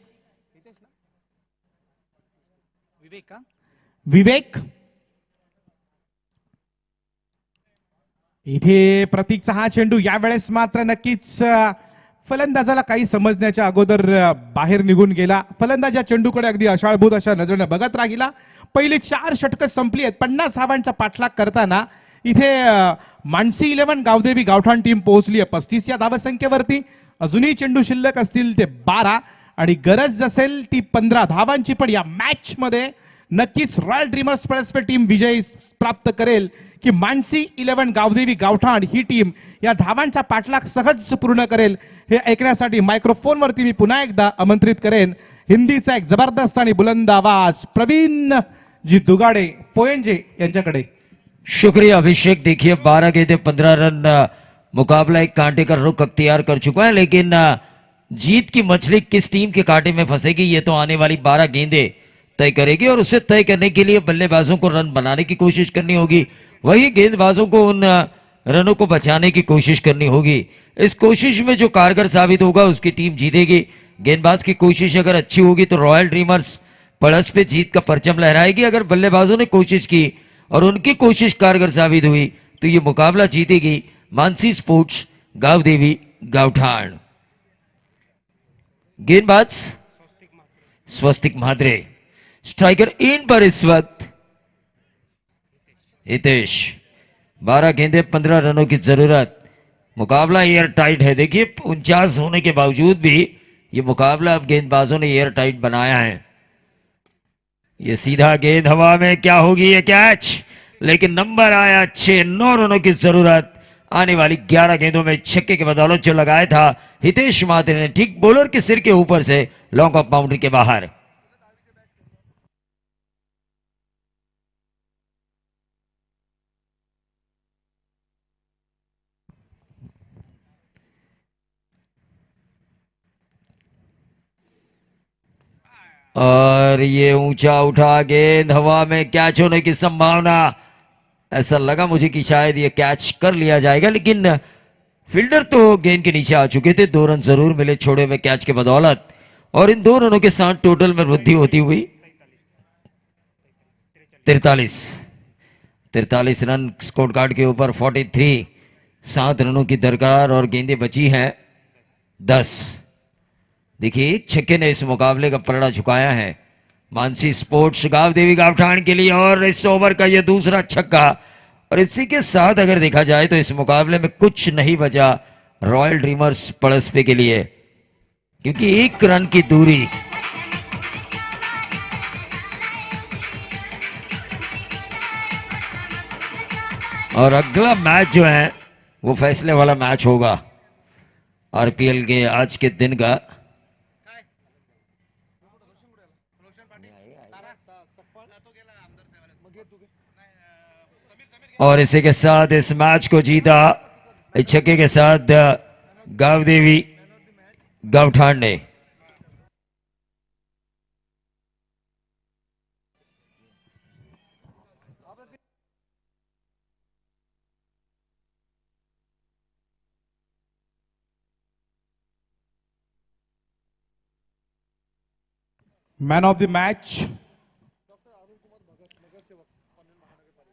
विवेक. इथे प्रतीकचा हा चेंडू यावेळेस मात्र नक्कीच फलंदाजाला काही समजण्याच्या अगोदर बाहेर निघून गेला. फलंदाज या चेंडूकडे अगदी अशाळभूत अशा नजरेने बघत राहिला. पहिली 4 षटकं संपली आहेत. 50 धावांचा पाठलाग करताना इथे मानसी 11 गावदेवी गावठाण टीम पोहोचली आहे 35 या धावसंख्येवरती. अजूनही चेंडू शिल्लक असतील ते 12 आणि गरज असेल ती 15 धावांची. पण या मॅच मध्ये नक्कीच रॉयल ड्रीमर्स पळसपे टीम विजय प्राप्त करेल की मानसी 11 गावदेवी गावठाण ही टीम या धावांचा पाठलाग सहज पूर्ण करेल. हे ऐकण्यासाठी मायक्रोफोनवरती मी पुन्हा एकदा आमंत्रित करेन हिंदीचा एक जबरदस्त आणि बुलंद आवाज प्रवीण जी दुगाडे पोयंजे यांच्याकडे. शुक्रिया अभिषेक. देखिए 12 गेंदे 15 रन मुकाबला एक कांटे का रुख अख्तियार कर चुका है, लेकिन जीत की मछली किस टीम के कांटे में फंसेगी ये तो आने वाली 12 गेंदे तय करेगी. और उसे तय करने के लिए बल्लेबाजों को रन बनाने की कोशिश करनी होगी, वही गेंदबाजों को उन रनों को बचाने की कोशिश करनी होगी. इस कोशिश में जो कारगर साबित होगा उसकी टीम जीतेगी. गेंदबाज की कोशिश अगर अच्छी होगी तो रॉयल ड्रीमर्स पड़स पे जीत का परचम लहराएगी. अगर बल्लेबाजों ने कोशिश की और उनकी कोशिश कारगर साबित हुई तो ये मुकाबला जीतेगी मानसी स्पोर्ट्स गावदेवी गावठाण. गेंदबाज स्वस्तिक म्हात्रे. स्ट्राइकर इन पर इस वक्त हितेश. 12 गेंदे 15 रनों की जरूरत. मुकाबला एयर टाइट है. देखिए 49 होने के बावजूद भी ये मुकाबला अब गेंदबाजों ने एयर टाइट बनाया है. ये सीधा गेंद हवा में, क्या होगी ये कैच, लेकिन नंबर आया 6. 9 रनों की जरूरत. आने वाली 11 गेंदों में छक्के के बदौलत जो लगाया था हितेश मात्रे ने, ठीक बॉलर के सिर के ऊपर से लॉन्ग ऑफ बाउंड्री के बाहर. और ये ऊंचा उठा गेंद हवा में, कैच होने की संभावना. ऐसा लगा मुझे कि शायद ये कैच कर लिया जाएगा, लेकिन फील्डर तो गेंद के नीचे आ चुके थे. 2 रन जरूर मिले छोड़े हुए कैच के बदौलत. और इन 2 रनों के साथ टोटल में वृद्धि होती हुई 43 रन स्कोर कार्ड के ऊपर. 43 7 रनों की दरकार और गेंदें बची हैं 10. देखिए एक छक्के ने इस मुकाबले का पलड़ा झुकाया है मानसी स्पोर्ट्स गावदेवी गावठाण के लिए. और इस ओवर का यह दूसरा छक्का. और इसी के साथ अगर देखा जाए तो इस मुकाबले में कुछ नहीं बचा रॉयल ड्रीमर्स पड़सपे के लिए, क्योंकि 1 रन की दूरी. और अगला मैच जो है वो फैसले वाला मैच होगा आरपीएल के आज के दिन का. और इसी के साथ इस मैच को जीता इस छक्के के साथ गावदेवी गावठाण ने। Man of the match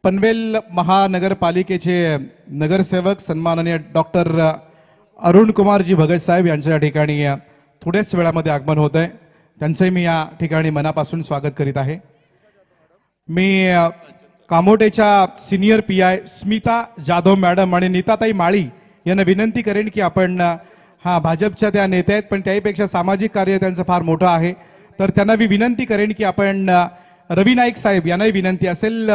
Panvel महानगरपालिकेचे नगरसेवक सन्माननीय डॉक्टर अरुण कुमारजी भगत साहेब यांच्या या ठिकाणी थोड्याच वेळामध्ये आगमन होत आहे. त्यांचंही मी या ठिकाणी मनापासून स्वागत करीत आहे. मी कामोटेच्या senior PI Smita Jadhav madam आणि नीताताई माळी यांना विनंती करेन की आपण भाजपच्या त्या नेत्या आहेत पण त्याहीपेक्षा सामाजिक कार्य त्यांचं फार मोठं आहे, तर त्यांना मी विनंती करेन की आपण रवी नाईक साहेब यांनाही विनंती असेल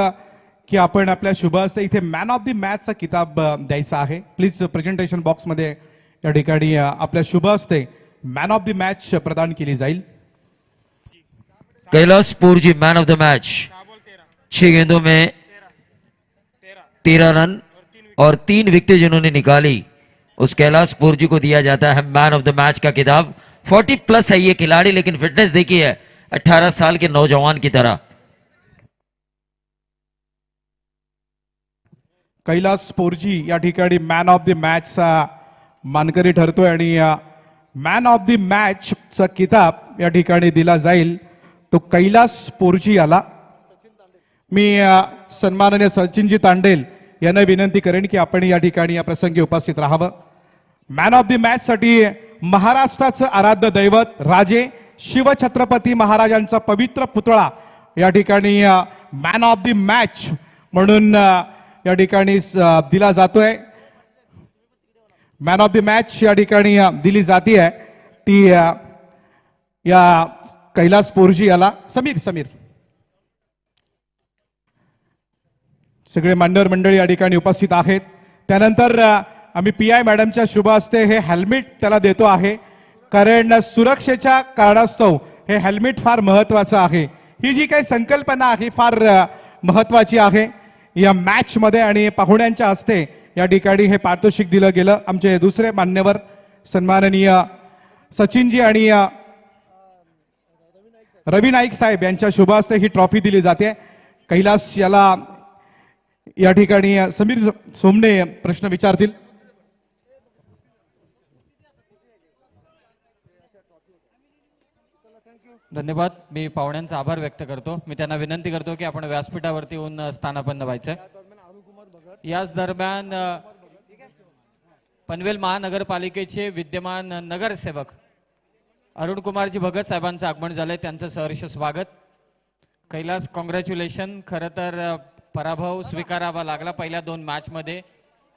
की आपण आपल्या शुभ हस्ते इथे मॅन ऑफ द मॅचचा किताब द्यायचा आहे. प्लीज प्रेझेंटेशन बॉक्समध्ये या ठिकाणी आपल्या शुभ हस्ते मॅन ऑफ द मॅच प्रदान केली जाईल. कैलाशपुर जी मैन ऑफ द मैच, 6 गेंदों में 13 रन और 3 विकेटें जिन्होंने निकाली उस कैलाशपुर जी को दिया जाता है मैन ऑफ द मैच का किताब. 40+ है ये खिलाड़ी, लेकिन फिटनेस देखिए 18 साल के नौजवान की तरह. कैलास पोरजी या ठिकाणी मॅन ऑफ द मॅचचा मानकरी ठरतोय आणि मॅन ऑफ द मॅचचा किताब या ठिकाणी दिला जाईल तो कैलास पोरजी याला. मी सन्माननीय सचिनजी तांडेल यांना विनंती करेन की आपण या ठिकाणी या प्रसंगी उपस्थित राहावं. मॅन ऑफ द मॅच साठी महाराष्ट्राचं आराध्य दैवत राजे शिवछत्रपती महाराजांचा पवित्र पुतळा या ठिकाणी मॅन ऑफ द मॅच म्हणून या ठिकाणी दिला जातोय. मॅन ऑफ द मॅच या ठिकाणी दिली जाते ती या कैलास पोरजी याला. समीर सगळे मान्यवर मंडळी या ठिकाणी उपस्थित आहेत. त्यानंतर आम्ही PI मॅडमच्या शुभ हस्ते हे हेल्मेट त्याला देतो आहे, कारण सुरक्षेच्या कारणास्तव हे हेल्मेट फार महत्वाचं आहे. ही जी काही संकल्पना आहे फार महत्वाची आहे या मॅच मध्ये आणि पाहुण्यांच्या हस्ते या ठिकाणी हे पारितोषिक दिलं गेलं. आमचे दुसरे मान्यवर सन्माननीय सचिनजी आणि रवी नाईक साहेब यांच्या शुभ हस्ते ही ट्रॉफी दिली जाते. कैलास याला या ठिकाणी समीर सोमने प्रश्न विचारतील. धन्यवाद. मी पाहुण्यांचा आभार व्यक्त करतो. मी त्यांना विनंती करतो की आपण व्यासपीठावरती येऊन स्थानापन्न व्हायचं. याच दरम्यान पनवेल महानगरपालिकेचे विद्यमान नगरसेवक अरुण कुमारजी भगत साहेबांचं आगमन झालंय. त्यांचं सहर्ष स्वागत. कैलास कॉंग्रॅच्युलेशन. खरं तर पराभव स्वीकारावा लागला पहिल्या 2 मॅचमध्ये.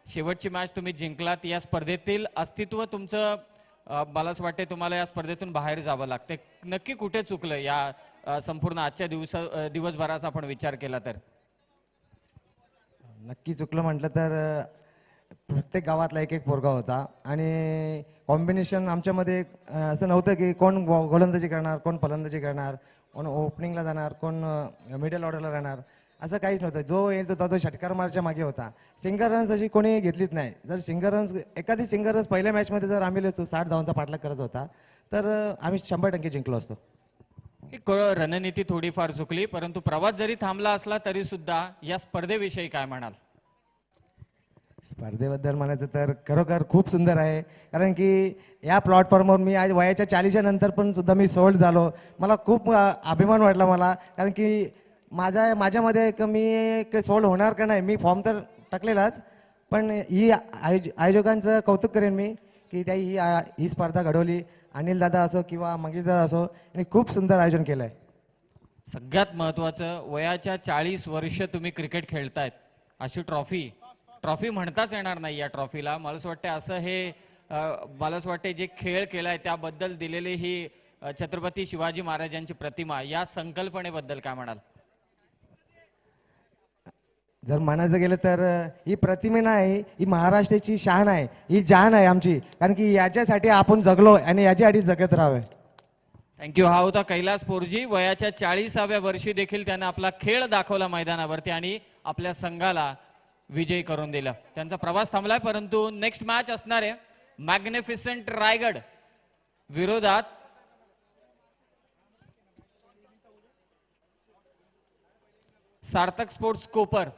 शेवटची मॅच तुम्ही जिंकलात. या स्पर्धेतील अस्तित्व तुमचं मला असं वाटते तुम्हाला या स्पर्धेतून बाहेर जावं लागते. नक्की कुठे चुकलं या संपूर्ण आजच्या दिवसभराचा आपण विचार केला तर? नक्की चुकलं म्हटलं तर प्रत्येक गावातला एक पोरगा होता आणि कॉम्बिनेशन आमच्यामध्ये असं नव्हतं की कोण गोलंदाजी करणार, कोण फलंदाजी करणार, कोण ओपनिंगला जाणार, कोण मिडल ऑर्डरला राहणार, असं काहीच नव्हतं. जो येत होता तो षटकार मारच्या मागे होता. सिंगल रन्स अशी कोणी घेतलीच नाही. जर एखादी सिंगल रन्स पहिल्या मॅचमध्ये जर आम्ही 60 धावांचा पाठलाग करत होता तर आम्ही 100% जिंकलो असतो. रणनीती थोडीफार चुकली, परंतु प्रवास जरी थांबला असला तरी सुद्धा या स्पर्धेविषयी काय म्हणाल? स्पर्धेबद्दल म्हणायचं तर खरोखर खूप सुंदर आहे, कारण की या प्लॅटफॉर्मवर मी आज वयाच्या 40च्या नंतर पण सुद्धा मी सोल्ड झालो. मला खूप अभिमान वाटला मला, कारण की माझ्यामध्ये मी सोल्ड होणार का नाही, मी फॉर्म तर टाकलेलाच, पण ही आयोजकांचं कौतुक करेन मी की त्या ही स्पर्धा घडवली. अनिल दादा असो किंवा मंगेश दादा असो, यांनी खूप सुंदर आयोजन केलंय. सगळ्यात महत्वाचं वयाच्या 40 वर्ष तुम्ही क्रिकेट खेळतायत. अशी ट्रॉफी म्हणताच येणार नाही या ट्रॉफीला. मला असं वाटतं असं हे मला असं वाटतं जे खेळ केलाय त्याबद्दल दिलेली ही छत्रपती शिवाजी महाराजांची प्रतिमा, या संकल्पनेबद्दल काय म्हणाल? जर म्हणायचं गेलं तर ही प्रतिमा नाही, ही महाराष्ट्राची शान आहे, ही जान आहे आमची, कारण की याच्यासाठी आपण जगलो आणि याच्यासाठी जगत राहावे. थँक्यू. हा होता कैलास पोरजी. वयाच्या 40व्या वर्षी देखील त्याने आपला खेळ दाखवला मैदानावरती आणि आपल्या संघाला विजयी करून दिलं. त्यांचा प्रवास थांबलाय, परंतु नेक्स्ट मॅच असणार आहे मॅग्निफिसंट रायगड विरोधात सार्थक स्पोर्ट्स कोपर.